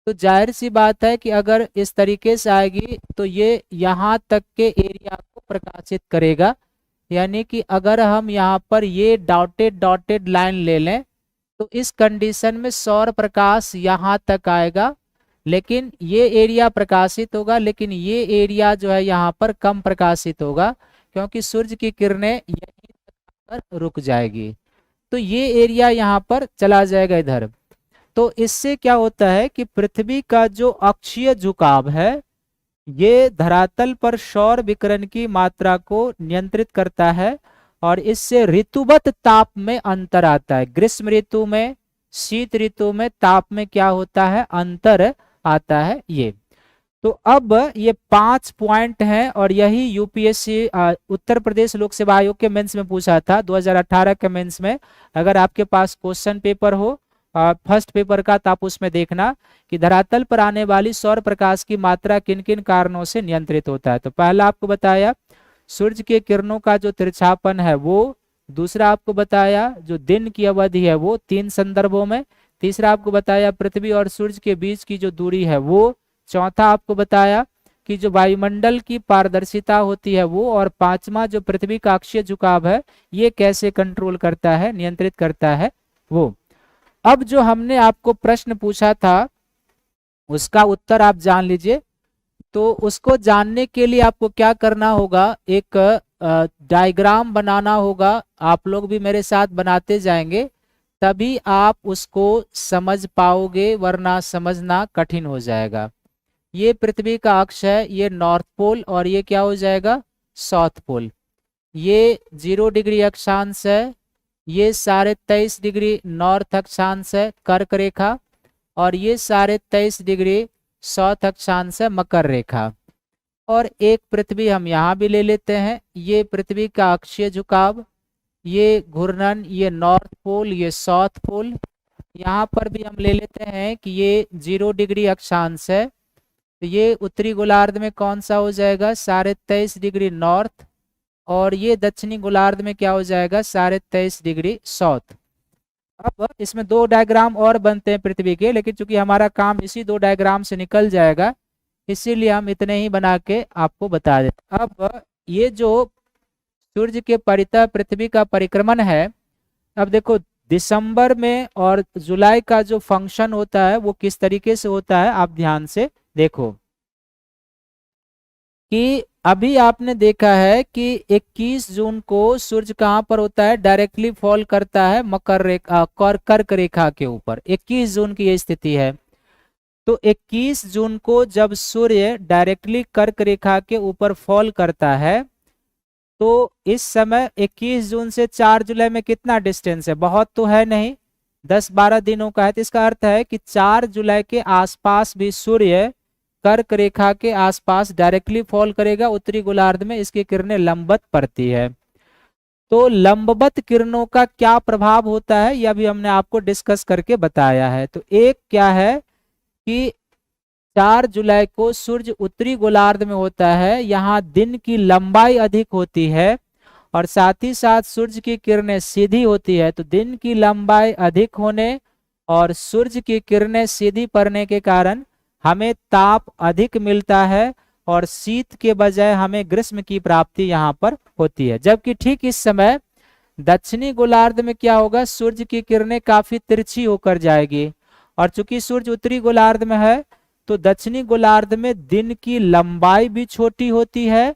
तो जाहिर सी बात है कि अगर इस तरीके से आएगी तो ये यहाँ तक के एरिया को प्रकाशित करेगा। यानी कि अगर हम यहाँ पर ये डॉटेड डॉटेड लाइन ले लें, तो इस कंडीशन में सौर प्रकाश यहाँ तक आएगा, लेकिन ये एरिया प्रकाशित होगा, लेकिन ये एरिया जो है यहाँ पर कम प्रकाशित होगा, क्योंकि सूर्य की किरणें यहीं पर रुक जाएगी। तो ये एरिया यहाँ पर चला जाएगा इधर। तो इससे क्या होता है कि पृथ्वी का जो अक्षीय झुकाव है, ये धरातल पर सौर विकिरण की मात्रा को नियंत्रित करता है, और इससे ऋतुवत ताप में अंतर आता है। ग्रीष्म ऋतु में, शीत ऋतु में ताप में क्या होता है, अंतर आता है। ये तो अब ये 5 पॉइंट हैं, और यही यूपीएससी उत्तर प्रदेश लोक सेवा आयोग के मेंस में पूछा था 2018 के मेंस में। अगर आपके पास क्वेश्चन पेपर हो फर्स्ट पेपर का, तो आप उसमें देखना कि धरातल पर आने वाली सौर प्रकाश की मात्रा किन किन कारणों से नियंत्रित होता है। तो पहला आपको बताया सूर्य के किरणों का जो तिरछापन है वो, दूसरा आपको बताया जो दिन की अवधि है वो 3 संदर्भों में, तीसरा आपको बताया पृथ्वी और सूर्य के बीच की जो दूरी है वो, चौथा आपको बताया कि जो वायुमंडल की पारदर्शिता होती है वो, और पांचवा जो पृथ्वी का अक्षीय झुकाव है ये कैसे कंट्रोल करता है, नियंत्रित करता है वो। अब जो हमने आपको प्रश्न पूछा था उसका उत्तर आप जान लीजिए। तो उसको जानने के लिए आपको क्या करना होगा, एक डायग्राम बनाना होगा। आप लोग भी मेरे साथ बनाते जाएंगे, तभी आप उसको समझ पाओगे, वरना समझना कठिन हो जाएगा। ये पृथ्वी का अक्ष है, ये नॉर्थ पोल, और ये क्या हो जाएगा, साउथ पोल। ये 0 डिग्री अक्षांश है, ये 23.5 डिग्री नॉर्थ अक्षांश है कर्क रेखा, और ये 23.5 डिग्री साउथ अक्षांश है मकर रेखा। और एक पृथ्वी हम यहाँ भी ले लेते हैं, ये पृथ्वी का अक्षीय झुकाव, ये घूर्णन, ये नॉर्थ पोल, ये साउथ पोल। यहाँ पर भी हम ले लेते हैं कि ये 0 डिग्री अक्षांश है, तो ये उत्तरी गोलार्ध में कौन सा हो जाएगा, 23.5 डिग्री नॉर्थ, और ये दक्षिणी गोलार्ध में क्या हो जाएगा, 23.5 डिग्री साउथ। अब इसमें 2 डायग्राम और बनते हैं पृथ्वी के, लेकिन चूंकि हमारा काम इसी 2 डायग्राम से निकल जाएगा, इसीलिए हम इतने ही बना के आपको बता देते। अब ये जो सूर्य के परितः पृथ्वी का परिक्रमण है, अब देखो दिसंबर में और जुलाई का जो फंक्शन होता है वो किस तरीके से होता है, आप ध्यान से देखो कि अभी आपने देखा है कि 21 जून को सूर्य कहाँ पर होता है, डायरेक्टली फॉल करता है मकर रेखा, कर्क रेखा के ऊपर। 21 जून की ये स्थिति है। तो 21 जून को जब सूर्य डायरेक्टली कर्क रेखा के ऊपर फॉल करता है, तो इस समय 21 जून से 4 जुलाई में कितना डिस्टेंस है, बहुत तो है नहीं, 10-12 दिनों का है। तो इसका अर्थ है कि 4 जुलाई के आसपास भी सूर्य कर्क रेखा के आसपास डायरेक्टली फॉल करेगा उत्तरी गोलार्ध में, इसकी किरणें लंबवत पड़ती है। तो लंबवत किरणों का क्या प्रभाव होता है, यह भी हमने आपको डिस्कस करके बताया है। तो एक क्या है कि 4 जुलाई को सूर्य उत्तरी गोलार्ध में होता है, यहाँ दिन की लंबाई अधिक होती है, और साथ ही साथ सूर्य की किरणें सीधी होती है। तो दिन की लंबाई अधिक होने और सूर्य की किरणें सीधी पड़ने के कारण हमें ताप अधिक मिलता है, और शीत के बजाय हमें ग्रीष्म की प्राप्ति यहाँ पर होती है। जबकि ठीक इस समय दक्षिणी गोलार्ध में क्या होगा, सूर्य की किरणें काफी तिरछी होकर जाएगी, और चूंकि सूर्य उत्तरी गोलार्ध में है तो दक्षिणी गोलार्ध में दिन की लंबाई भी छोटी होती है,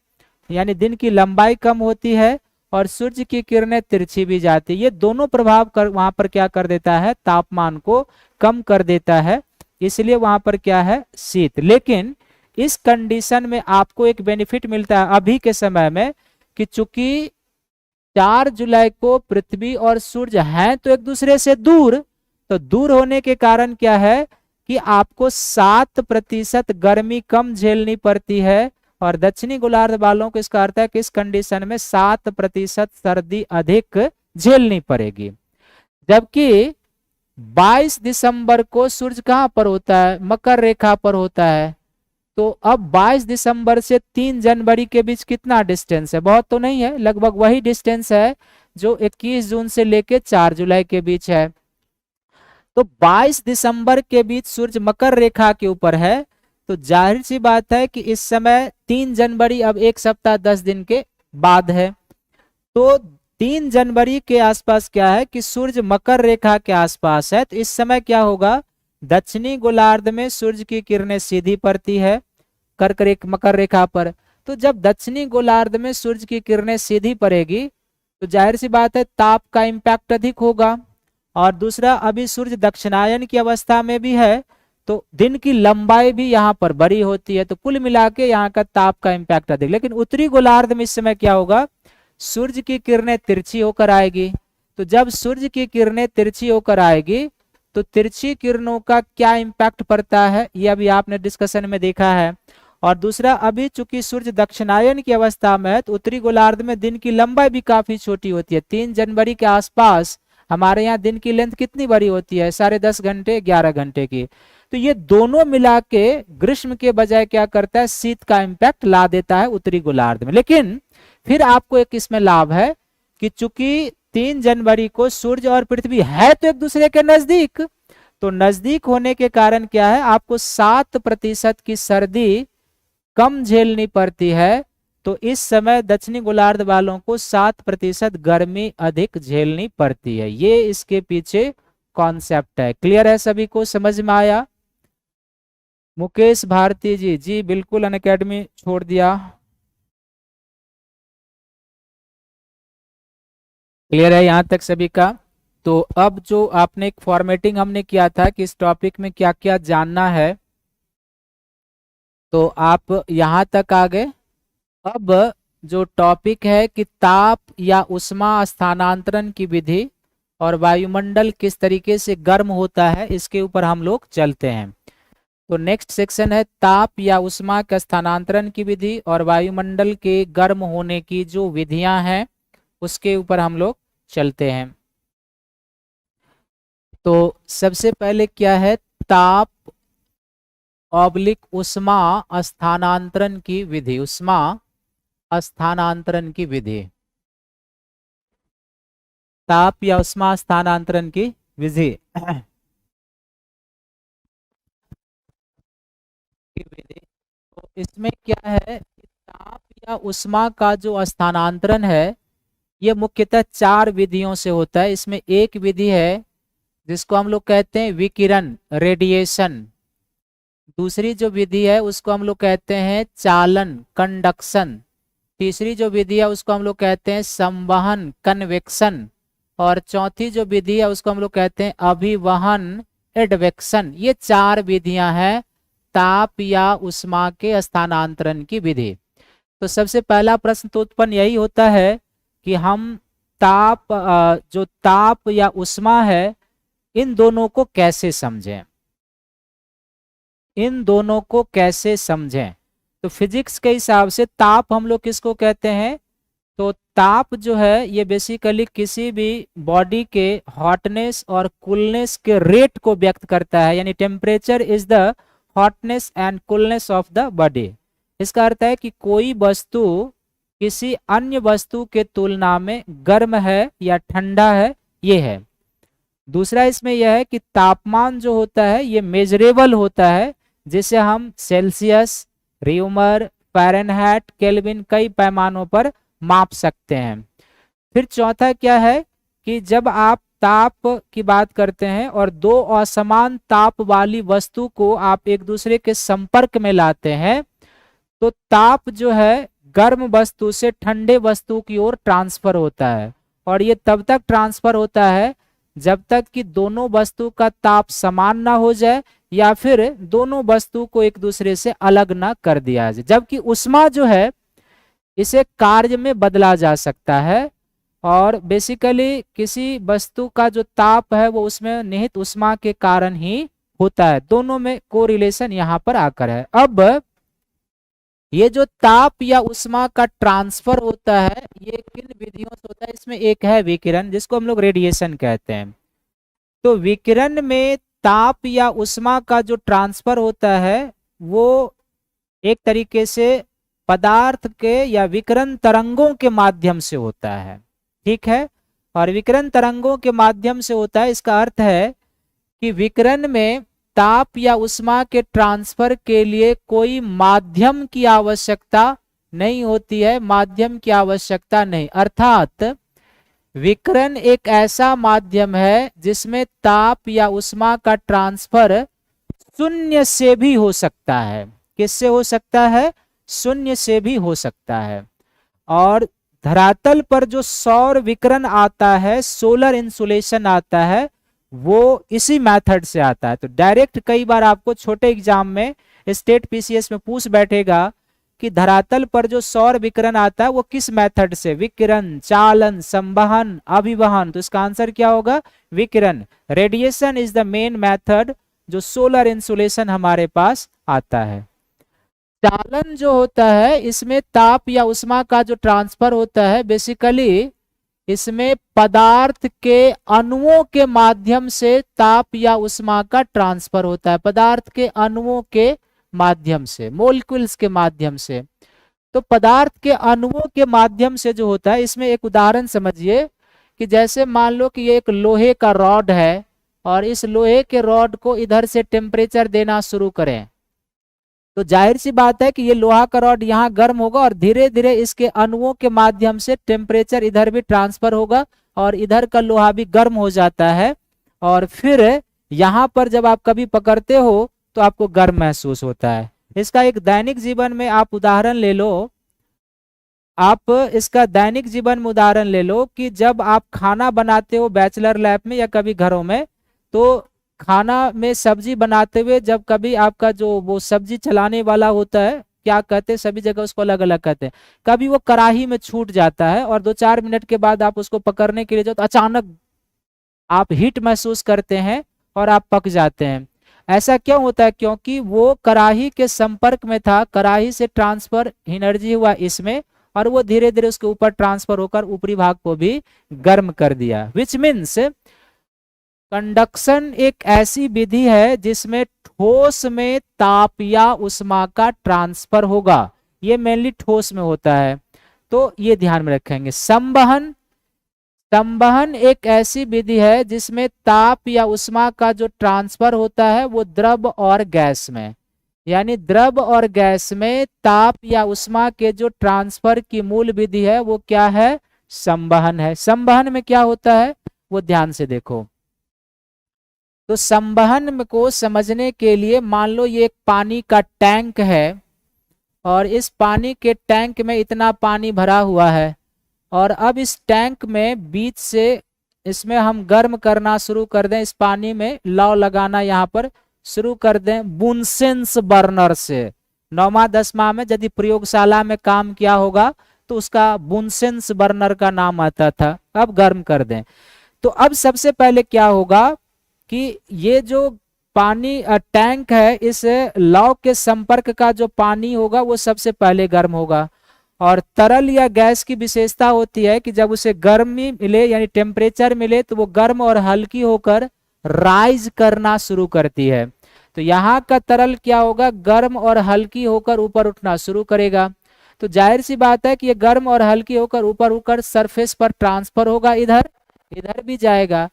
यानी दिन की लंबाई कम होती है, और सूर्य की किरणें तिरछी भी जाती है। ये दोनों प्रभाव वहां पर क्या कर देता है, तापमान को कम कर देता है, इसलिए वहां पर क्या है, शीत। लेकिन इस कंडीशन में आपको एक बेनिफिट मिलता है अभी के समय में, कि चूंकि 4 जुलाई को पृथ्वी और सूर्य हैं तो एक दूसरे से दूर, तो दूर होने के कारण क्या है कि आपको 7% गर्मी कम झेलनी पड़ती है, और दक्षिणी गोलार्ध वालों को इसका अर्थ है कि इस कंडीशन में 7% सर्दी अधिक झेलनी पड़ेगी। जबकि 22 दिसंबर को सूर्य कहां पर होता है, मकर रेखा पर होता है, तो अब 22 दिसंबर से 3 जनवरी के बीच कितना डिस्टेंस है? बहुत तो नहीं है, लगभग वही डिस्टेंस है जो 21 जून से लेके 4 जुलाई के बीच है। तो 22 दिसंबर के बीच सूर्य मकर रेखा के ऊपर है, तो जाहिर सी बात है कि इस समय 3 जनवरी अब 1 सप्ताह 10 दिन के बाद है। तो 3 जनवरी के आसपास क्या है कि सूर्य मकर रेखा के आसपास है, तो इस समय क्या होगा, दक्षिणी गोलार्ध में सूर्य की किरणें सीधी पड़ती है मकर रेखा पर। तो जब दक्षिणी गोलार्ध में सूर्य की किरणें सीधी पड़ेगी तो जाहिर सी बात है ताप का इम्पैक्ट अधिक होगा। और दूसरा, अभी सूर्य दक्षिणायन की अवस्था में भी है, तो दिन की लंबाई भी यहाँ पर बड़ी होती है, तो कुल मिला के यहाँ का ताप का इम्पैक्ट अधिक। लेकिन उत्तरी गोलार्ध में इस समय क्या होगा, सूर्य की किरणें तिरछी होकर आएगी। तो जब सूर्य की किरणें तिरछी होकर आएगी तो तिरछी किरणों का क्या इम्पैक्ट पड़ता है, ये अभी आपने डिस्कशन में देखा है। और दूसरा, अभी चूंकि सूर्य दक्षिणायन की अवस्था में है, तो उत्तरी गोलार्ध में दिन की लंबाई भी काफी छोटी होती है। 3 जनवरी के आसपास हमारे यहाँ दिन की लेंथ कितनी बड़ी होती है, 10.5 घंटे 11 घंटे की। तो ये दोनों मिला के ग्रीष्म के बजाय क्या करता है, शीत का इम्पैक्ट ला देता है उत्तरी गोलार्ध में। लेकिन फिर आपको एक इसमें लाभ है कि चूंकि 3 जनवरी को सूर्य और पृथ्वी है तो एक दूसरे के नजदीक, तो नजदीक होने के कारण क्या है, आपको 7% की सर्दी कम झेलनी पड़ती है। तो इस समय दक्षिणी गोलार्ध वालों को 7% गर्मी अधिक झेलनी पड़ती है। ये इसके पीछे कॉन्सेप्ट है। क्लियर है, सभी को समझ में आया? मुकेश भारती जी, जी बिल्कुल, अनअकैडमी छोड़ दिया। क्लियर है यहाँ तक सभी का? तो अब जो आपने एक फॉर्मेटिंग हमने किया था कि इस टॉपिक में क्या क्या जानना है, तो आप यहाँ तक आ गए। अब जो टॉपिक है कि ताप या उष्मा स्थानांतरण की विधि और वायुमंडल किस तरीके से गर्म होता है, इसके ऊपर हम लोग चलते हैं। तो नेक्स्ट सेक्शन है ताप या उष्मा के स्थानांतरण की विधि और वायुमंडल के गर्म होने की जो विधियां हैं उसके ऊपर हम लोग चलते हैं। तो सबसे पहले क्या है, ताप ऑब्लिक उष्मा स्थानांतरण की विधि। उष्मा स्थानांतरण की विधि, ताप या उष्मा स्थानांतरण की विधि तो इसमें क्या है, ताप या उष्मा का जो स्थानांतरण है ये मुख्यतः 4 विधियों से होता है। इसमें एक विधि है जिसको हम लोग कहते हैं विकिरण, रेडिएशन। दूसरी जो विधि है उसको हम लोग कहते हैं चालन, कंडक्शन। तीसरी जो विधि है उसको हम लोग कहते हैं संवहन, कन्वेक्शन। और चौथी जो विधि है उसको हम लोग कहते हैं अभिवहन, एडवेक्शन। ये 4 विधियां हैं ताप या उष्मा के स्थानांतरण की विधि। तो सबसे पहला प्रश्न तो उत्पन्न यही होता है कि हम जो ताप या उष्मा है इन दोनों को कैसे समझें, इन दोनों को कैसे समझें। तो फिजिक्स के हिसाब से ताप हम लोग किसको कहते हैं, तो ताप जो है ये बेसिकली किसी भी बॉडी के हॉटनेस और कूलनेस के रेट को व्यक्त करता है, यानी temperature is the hotness and coolness of the body. इसका अर्थ है कि कोई वस्तु किसी अन्य वस्तु के तुलना में गर्म है या ठंडा है, ये है। दूसरा इसमें यह है कि तापमान जो होता है ये मेजरेबल होता है, जिसे हम सेल्सियस, रियूमर, फ़ारेनहाइट, केल्विन कई पैमानों पर माप सकते हैं। फिर चौथा क्या है कि जब आप ताप की बात करते हैं और 2 असमान ताप वाली वस्तु को आप एक दूसरे के संपर्क में लाते हैं तो ताप जो है गर्म वस्तु से ठंडे वस्तु की ओर ट्रांसफर होता है। और ये तब तक ट्रांसफर होता है जब तक कि दोनों वस्तु का ताप समान ना हो जाए या फिर दोनों वस्तु को एक दूसरे से अलग ना कर दिया जाए। जबकि उष्मा जो है इसे कार्य में बदला जा सकता है और बेसिकली किसी वस्तु का जो ताप है वो उसमें निहित उष्मा के कारण ही होता है। दोनों में कोरिलेशन यहाँ पर आकर है। अब ये जो ताप या उष्मा का ट्रांसफर होता है ये किन विधियों से होता है, इसमें एक है विकिरण, जिसको हम लोग रेडिएशन कहते हैं। तो विकिरण में ताप या उष्मा का जो ट्रांसफर होता है वो एक तरीके से पदार्थ के या विकिरण तरंगों के माध्यम से होता है, ठीक है। और विकिरण तरंगों के माध्यम से होता है, इसका अर्थ है कि विकिरण में ताप या उष्मा के ट्रांसफर के लिए कोई माध्यम की आवश्यकता नहीं होती है, माध्यम की आवश्यकता नहीं। अर्थात विकिरण एक ऐसा माध्यम है जिसमें ताप या उष्मा का ट्रांसफर शून्य से भी हो सकता है। किससे हो सकता है? शून्य से भी हो सकता है। और धरातल पर जो सौर विकिरण आता है, सोलर इंसुलेशन आता है, वो इसी मेथड से आता है। तो डायरेक्ट कई बार आपको छोटे एग्जाम में स्टेट पीसीएस में पूछ बैठेगा कि धरातल पर जो सौर विकिरण आता है वो किस मेथड से, विकिरण, चालन, संवहन, अभिवहन। तो इसका आंसर क्या होगा? विकिरण। Radiation is the main method जो सोलर इंसुलेशन हमारे पास आता है। चालन जो होता है इसमें ताप या उष्मा का जो ट्रांसफर होता है, बेसिकली इसमें पदार्थ के अणुओं के माध्यम से ताप या उष्मा का ट्रांसफर होता है, पदार्थ के अणुओं के माध्यम से, मोलिक्यूल्स के माध्यम से। तो पदार्थ के अणुओं के माध्यम से जो होता है, इसमें एक उदाहरण समझिए कि जैसे मान लो कि ये एक लोहे का रॉड है और इस लोहे के रॉड को इधर से टेम्परेचर देना शुरू करें, तो जाहिर सी बात है कि ये लोहा का रॉड यहाँ गर्म होगा और धीरे धीरे इसके अणुओं के माध्यम से टेम्परेचर इधर भी ट्रांसफर होगा और इधर का लोहा भी गर्म हो जाता है। और फिर यहाँ पर जब आप कभी पकड़ते हो तो आपको गर्म महसूस होता है। इसका एक दैनिक जीवन में आप उदाहरण ले लो, आप इसका दैनिक जीवन में उदाहरण ले लो कि जब आप खाना बनाते हो बैचलर लैब में या कभी घरों में, तो खाना में सब्जी बनाते हुए जब कभी आपका जो वो सब्जी चलाने वाला होता है, क्या कहते हैं, सभी जगह उसको अलग अलग कहते हैं, कभी वो कढ़ाई में छूट जाता है और 2-4 मिनट के बाद आप उसको पकड़ने के लिए जाओ तो अचानक आप हीट महसूस करते हैं और आप पक जाते हैं। ऐसा क्यों होता है? क्योंकि वो कढ़ाई के संपर्क में था, कढ़ाई से ट्रांसफर एनर्जी हुआ इसमें और वो धीरे धीरे उसके ऊपर ट्रांसफर होकर ऊपरी भाग को भी गर्म कर दिया। विच मीन्स कंडक्शन एक ऐसी विधि है जिसमें ठोस में ताप या उष्मा का ट्रांसफर होगा। ये मेनली ठोस में होता है, तो ये ध्यान में रखेंगे। संवहन, संवहन एक ऐसी विधि है जिसमें ताप या उष्मा का जो ट्रांसफर होता है वो द्रव और गैस में, यानी द्रव और गैस में ताप या उष्मा के जो ट्रांसफर की मूल विधि है वो क्या है? संवहन है। संवहन में क्या होता है वो ध्यान से देखो। तो संवहन को समझने के लिए मान लो ये एक पानी का टैंक है और इस पानी के टैंक में इतना पानी भरा हुआ है और अब इस टैंक में बीच से इसमें हम गर्म करना शुरू कर दें, इस पानी में लौ लगाना यहाँ पर शुरू कर दें बुनसेंस बर्नर से। 9वां 10वां में यदि प्रयोगशाला में काम किया होगा तो उसका बुनसेंस बर्नर का नाम आता था। अब गर्म कर दें, तो अब सबसे पहले क्या होगा कि ये जो पानी टैंक है, इस लौ के संपर्क का जो पानी होगा वो सबसे पहले गर्म होगा। और तरल या गैस की विशेषता होती है कि जब उसे गर्मी मिले यानी टेम्परेचर मिले तो वो गर्म और हल्की होकर राइज करना शुरू करती है। तो यहाँ का तरल क्या होगा? गर्म और हल्की होकर ऊपर उठना शुरू करेगा। तो जाहिर सी बात है कि ये गर्म और हल्की होकर ऊपर उठकर सरफेस पर ट्रांसफर होगा, इधर इधर भी जाएगा।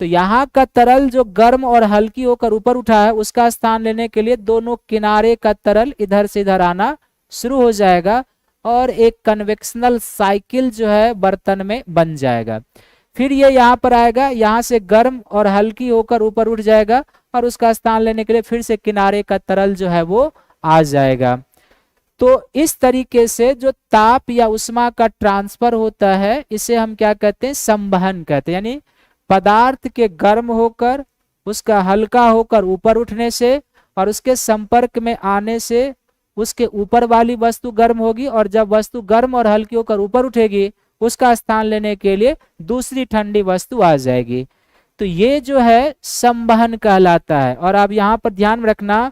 तो यहाँ का तरल जो गर्म और हल्की होकर ऊपर उठा है उसका स्थान लेने के लिए दोनों किनारे का तरल इधर से इधर आना शुरू हो जाएगा और एक कन्वेक्शनल साइकिल जो है बर्तन में बन जाएगा। फिर ये यहाँ पर आएगा, यहाँ से गर्म और हल्की होकर ऊपर उठ जाएगा और उसका स्थान लेने के लिए फिर से किनारे का तरल जो है वो आ जाएगा। तो इस तरीके से जो ताप या उष्मा का ट्रांसफर होता है इसे हम क्या कहते हैं? संवहन कहते हैं। यानी पदार्थ के गर्म होकर उसका हल्का होकर ऊपर उठने से और उसके संपर्क में आने से उसके ऊपर वाली वस्तु गर्म होगी और जब वस्तु गर्म और हल्की होकर ऊपर उठेगी उसका स्थान लेने के लिए दूसरी ठंडी वस्तु आ जाएगी। तो ये जो है संवहन कहलाता है। और अब यहाँ पर ध्यान रखना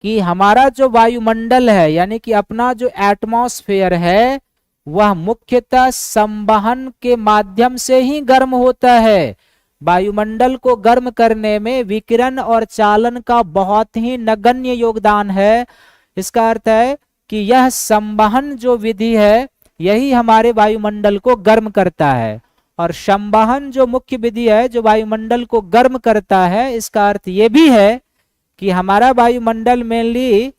कि हमारा जो वायुमंडल है यानी कि अपना जो एटमॉस्फेयर है वह मुख्यतः संवहन के माध्यम से ही गर्म होता है। वायुमंडल को गर्म करने में विकिरण और चालन का बहुत ही नगण्य योगदान है। इसका अर्थ है कि यह संवहन जो विधि है यही हमारे वायुमंडल को गर्म करता है। और संवहन जो मुख्य विधि है जो वायुमंडल को गर्म करता है, इसका अर्थ ये भी है कि हमारा वायुमंडल मेनली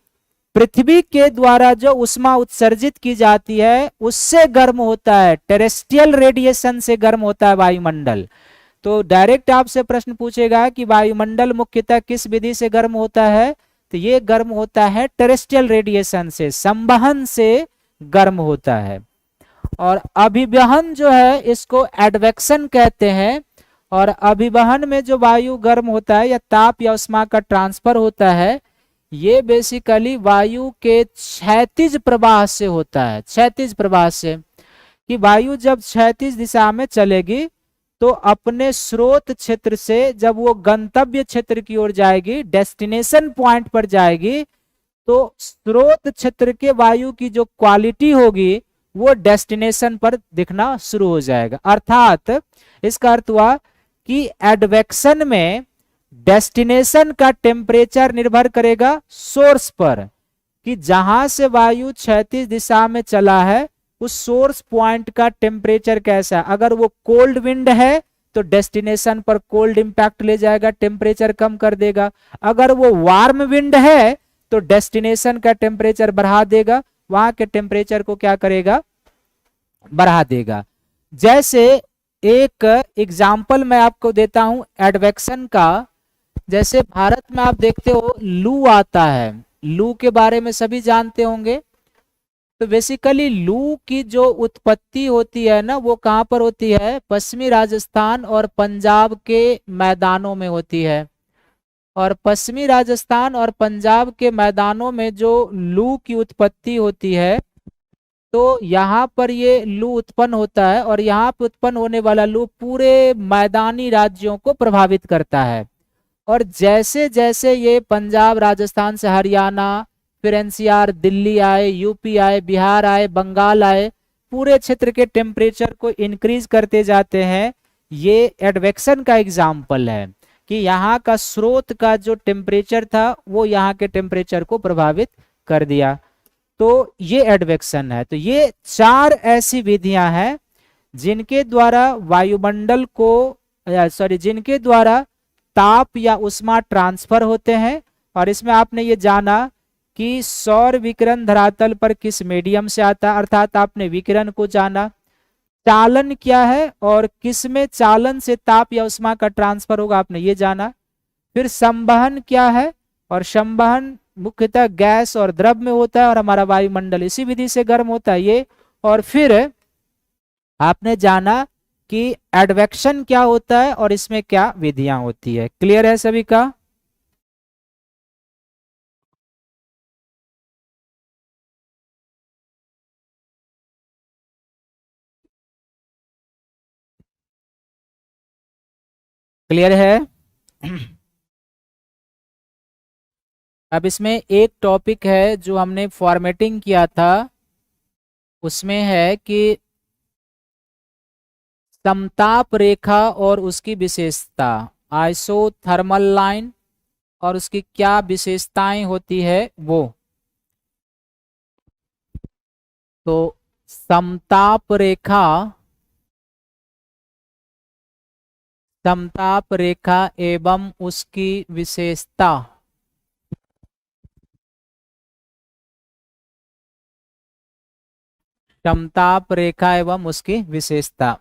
पृथ्वी के द्वारा जो ऊष्मा उत्सर्जित की जाती है उससे गर्म होता है, टेरेस्ट्रियल रेडिएशन से गर्म होता है वायुमंडल। तो डायरेक्ट आपसे प्रश्न पूछेगा कि वायुमंडल मुख्यतः किस विधि से गर्म होता है, तो ये गर्म होता है टेरेस्ट्रियल रेडिएशन से, संवहन से गर्म होता है। और अभिवहन जो है इसको एडवेक्शन कहते हैं। और अभिवहन में जो वायु गर्म होता है या ताप या उष्मा का ट्रांसफर होता है, ये बेसिकली वायु के क्षैतिज प्रवाह से होता है। क्षैतिज प्रवाह से कि वायु जब क्षैतिज दिशा में चलेगी तो अपने स्रोत क्षेत्र से जब वो गंतव्य क्षेत्र की ओर जाएगी, डेस्टिनेशन पॉइंट पर जाएगी, तो स्रोत क्षेत्र के वायु की जो क्वालिटी होगी वो डेस्टिनेशन पर दिखना शुरू हो जाएगा। अर्थात इसका अर्थ हुआ कि एडवेक्शन में डेस्टिनेशन का टेम्परेचर निर्भर करेगा सोर्स पर, कि जहां से वायु क्षैतिज दिशा में चला है उस सोर्स पॉइंट का टेम्परेचर कैसा है। अगर वो कोल्ड विंड है तो डेस्टिनेशन पर कोल्ड इंपैक्ट ले जाएगा, टेम्परेचर कम कर देगा। अगर वो वार्म विंड है तो डेस्टिनेशन का टेम्परेचर बढ़ा देगा, वहां के टेम्परेचर को क्या करेगा, बढ़ा देगा। जैसे एक एग्जाम्पल मैं आपको देता हूं एडवेक्शन का। जैसे भारत में आप देखते हो लू आता है, लू के बारे में सभी जानते होंगे। तो बेसिकली लू की जो उत्पत्ति होती है ना, वो कहाँ पर होती है, पश्चिमी राजस्थान और पंजाब के मैदानों में होती है। और पश्चिमी राजस्थान और पंजाब के मैदानों में जो लू की उत्पत्ति होती है, तो यहाँ पर ये लू उत्पन्न होता है और यहाँ पर उत्पन्न होने वाला लू पूरे मैदानी राज्यों को प्रभावित करता है। और जैसे जैसे ये पंजाब, राजस्थान से हरियाणा, फिर एनसीआर, दिल्ली आए, यूपी आए, बिहार आए, बंगाल आए, पूरे क्षेत्र के टेम्परेचर को इंक्रीज करते जाते हैं। ये एडवेक्शन का एग्जाम्पल है कि यहाँ का स्रोत का जो टेम्परेचर था वो यहाँ के टेम्परेचर को प्रभावित कर दिया। तो ये एडवेक्शन है। तो ये चार ऐसी विधियां हैं जिनके द्वारा वायुमंडल को जिनके द्वारा ताप या उष्मा ट्रांसफर होते हैं। और इसमें आपने ये जाना कि सौर विकिरण धरातल पर किस मीडियम से आता है, अर्थात आपने विकिरण को जाना। चालन क्या है और किस में चालन से ताप या उष्मा का ट्रांसफर होगा, आपने ये जाना। फिर संवहन क्या है, और संवहन मुख्यतः गैस और द्रव में होता है और हमारा वायुमंडल इसी विधि से गर्म होता है ये। और फिर आपने जाना कि एडवेक्शन क्या होता है और इसमें क्या विधियां होती है। क्लियर है सभी का? क्लियर है? अब इसमें एक टॉपिक है जो हमने फॉर्मेटिंग किया था, उसमें है कि समताप रेखा और उसकी विशेषता, आइसोथर्मल लाइन और उसकी क्या विशेषताएं होती है वो। तो समताप रेखा, समताप रेखा एवं उसकी विशेषता। समताप रेखा एवं उसकी विशेषता।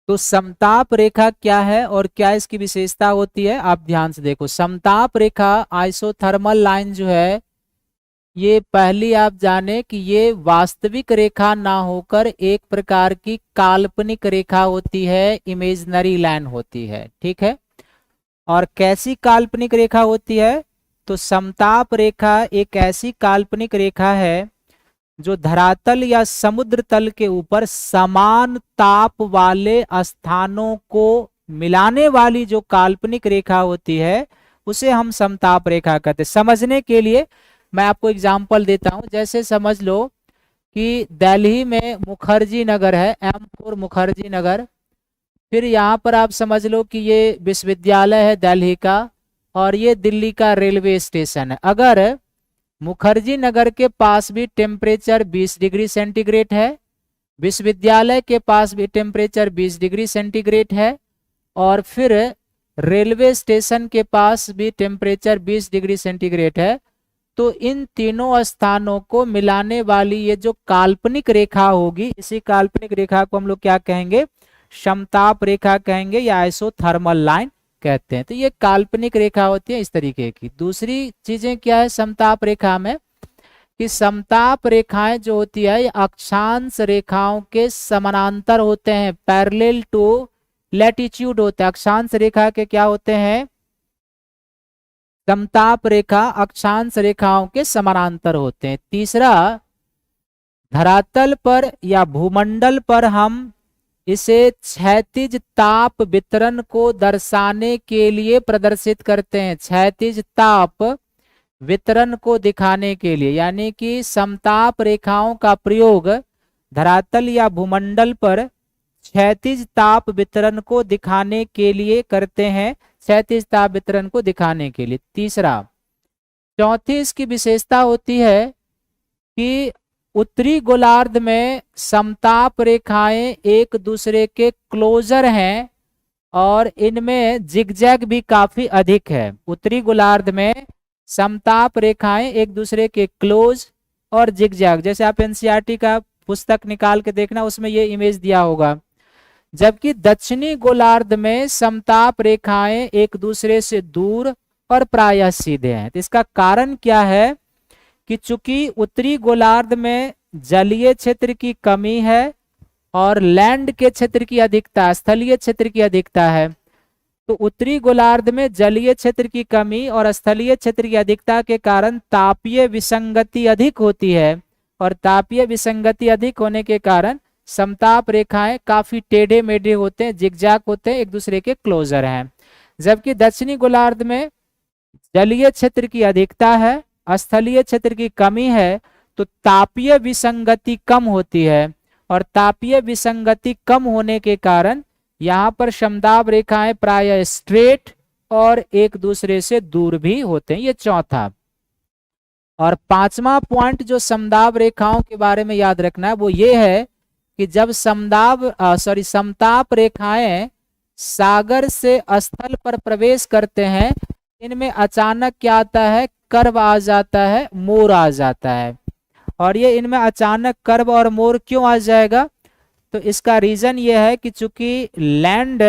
तो समताप रेखा क्या है और क्या इसकी विशेषता होती है, आप ध्यान से देखो। समताप रेखा आइसोथर्मल लाइन जो है, ये पहली आप जाने कि ये वास्तविक रेखा ना होकर एक प्रकार की काल्पनिक रेखा होती है, इमेजिनरी लाइन होती है, ठीक है। और कैसी काल्पनिक रेखा होती है, तो समताप रेखा एक ऐसी काल्पनिक रेखा है जो धरातल या समुद्र तल के ऊपर समान ताप वाले स्थानों को मिलाने वाली जो काल्पनिक रेखा होती है उसे हम समताप रेखा कहते हैं। समझने के लिए मैं आपको एग्जांपल देता हूं। जैसे समझ लो कि दिल्ली में मुखर्जी नगर है, M4 मुखर्जी नगर। फिर यहाँ पर आप समझ लो कि ये विश्वविद्यालय है दिल्ली का। और ये दिल्ली का रेलवे स्टेशन है। अगर मुखर्जी नगर के पास भी टेम्परेचर 20 डिग्री सेंटीग्रेड है, विश्वविद्यालय के पास भी टेम्परेचर 20 डिग्री सेंटीग्रेड है, और फिर रेलवे स्टेशन के पास भी टेम्परेचर 20 डिग्री सेंटीग्रेड है, तो इन तीनों स्थानों को मिलाने वाली ये जो काल्पनिक रेखा होगी, इसी काल्पनिक रेखा को हम लोग क्या कहेंगे, समताप रेखा कहेंगे या आइसोथर्मल लाइन कहते हैं। तो ये काल्पनिक रेखा होती है इस तरीके की। दूसरी चीजें क्या है समताप रेखा में, कि समताप रेखाएं जो होती है ये अक्षांश रेखाओं के समानांतर होते हैं, पैरेलल टू लैटिट्यूड होते हैं। अक्षांश रेखा के क्या होते हैं, समताप रेखा अक्षांश रेखाओं के समानांतर होते हैं। तीसरा, धरातल पर या भूमंडल पर हम इसे क्षैतिज ताप वितरण को दर्शाने के लिए प्रदर्शित करते हैं, क्षैतिज ताप वितरण को दिखाने के लिए, यानी कि समताप रेखाओं का प्रयोग धरातल या भूमंडल पर क्षैतिज ताप वितरण को दिखाने के लिए करते हैं, क्षैतिज ताप वितरण को दिखाने के लिए। तीसरा, चौथी इसकी विशेषता होती है कि उत्तरी गोलार्ध में समताप रेखाएं एक दूसरे के क्लोजर हैं और इनमें जिगजैग भी काफी अधिक है। उत्तरी गोलार्ध में समताप रेखाएं एक दूसरे के क्लोज और जिगजैग, जैसे आप एनसीईआरटी का पुस्तक निकाल के देखना, उसमें ये इमेज दिया होगा। जबकि दक्षिणी गोलार्ध में समताप रेखाएं एक दूसरे से दूर और प्रायः सीधे हैं। तो इसका कारण क्या है कि चूंकि उत्तरी गोलार्ध में जलीय क्षेत्र की कमी है और लैंड के क्षेत्र की अधिकता, स्थलीय क्षेत्र की अधिकता है, तो उत्तरी गोलार्ध में जलीय क्षेत्र की कमी और स्थलीय क्षेत्र की अधिकता के कारण तापीय विसंगति अधिक होती है, और तापीय विसंगति अधिक होने के कारण समताप रेखाएं काफी टेढ़े मेढ़े होते हैं, जिगजैग होते हैं, एक दूसरे के क्लोजर हैं। जबकि दक्षिणी गोलार्ध में जलीय क्षेत्र की अधिकता है, स्थलीय क्षेत्र की कमी है, तो तापीय विसंगति कम होती है, और तापीय विसंगति कम होने के कारण यहाँ पर समताप रेखाएं प्रायः स्ट्रेट और एक दूसरे से दूर भी होते हैं। ये चौथा। और पांचवा पॉइंट जो समताप रेखाओं के बारे में याद रखना है वो ये है कि जब समताप रेखाएं सागर से स्थल पर प्रवेश करते हैं, इनमें अचानक क्या आता है, कर्व आ जाता है, मोड़ आ जाता है। और ये इनमें अचानक कर्व और मोड़ क्यों आ जाएगा, तो इसका रीजन ये है कि चूंकि लैंड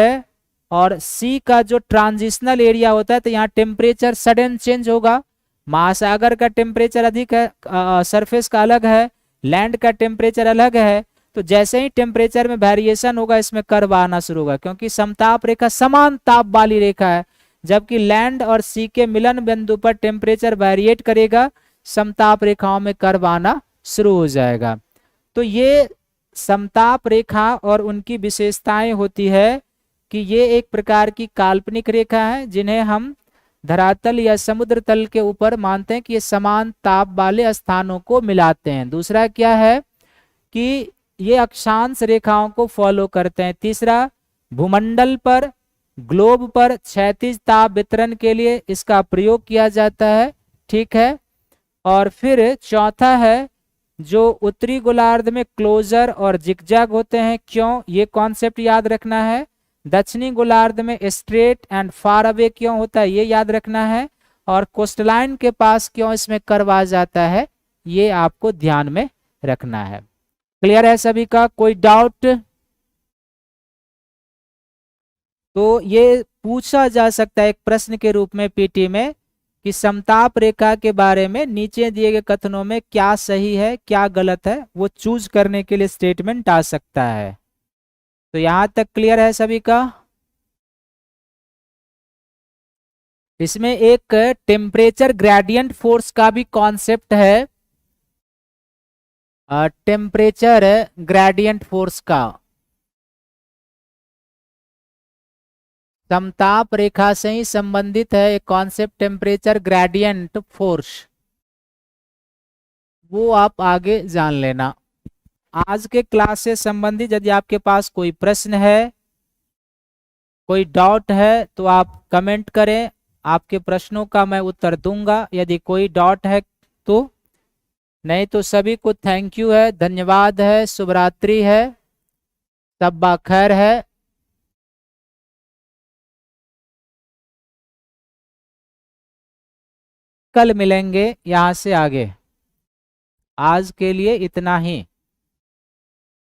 और सी का जो ट्रांजिशनल एरिया होता है, तो यहाँ टेम्परेचर सडन चेंज होगा। महासागर का टेम्परेचर अधिक है, सरफेस का अलग है, लैंड का टेम्परेचर अलग है, तो जैसे ही टेम्परेचर में वेरिएशन होगा इसमें कर्व आना शुरू होगा, क्योंकि समताप रेखा समान ताप वाली रेखा है। जबकि लैंड और सी के मिलन बिंदु पर टेम्परेचर वेरिएट करेगा, समताप रेखाओं में कर्व आना शुरू हो जाएगा। तो ये समताप रेखा और उनकी विशेषताएं होती है कि ये एक प्रकार की काल्पनिक रेखा है, जिन्हें हम धरातल या समुद्र तल के ऊपर मानते हैं कि ये समान ताप वाले स्थानों को मिलाते हैं। दूसरा क्या है कि ये अक्षांश रेखाओं को फॉलो करते हैं। तीसरा, भूमंडल पर, ग्लोब पर क्षैतिज ताप वितरण के लिए इसका प्रयोग किया जाता है, ठीक है। और फिर चौथा है, जो उत्तरी गोलार्ध में क्लोजर और जिगजैग होते हैं, क्यों, ये कॉन्सेप्ट याद रखना है। दक्षिणी गोलार्ध में स्ट्रेट एंड फार अवे क्यों होता है, ये याद रखना है। और कोस्टलाइन के पास क्यों इसमें कर्व आ जाता है, ये आपको ध्यान में रखना है। क्लियर है सभी का, कोई डाउट? तो ये पूछा जा सकता है एक प्रश्न के रूप में पीटी में कि समताप रेखा के बारे में नीचे दिए गए कथनों में क्या सही है क्या गलत है, वो चूज करने के लिए स्टेटमेंट आ सकता है। तो यहां तक क्लियर है सभी का? इसमें एक टेम्परेचर ग्रेडियंट फोर्स का भी कॉन्सेप्ट है, टेम्परेचर ग्रेडियंट फोर्स का। समताप रेखा से ही संबंधित है एक कॉन्सेप्ट, टेम्परेचर ग्रेडियंट फोर्स, वो आप आगे जान लेना। आज के क्लास से संबंधित यदि आपके पास कोई प्रश्न है, कोई डाउट है, तो आप कमेंट करें, आपके प्रश्नों का मैं उत्तर दूंगा यदि कोई डाउट है तो। नहीं तो सभी को थैंक यू है, धन्यवाद है, शुभ रात्रि है, सब खैर है। कल मिलेंगे यहाँ से आगे। आज के लिए इतना ही।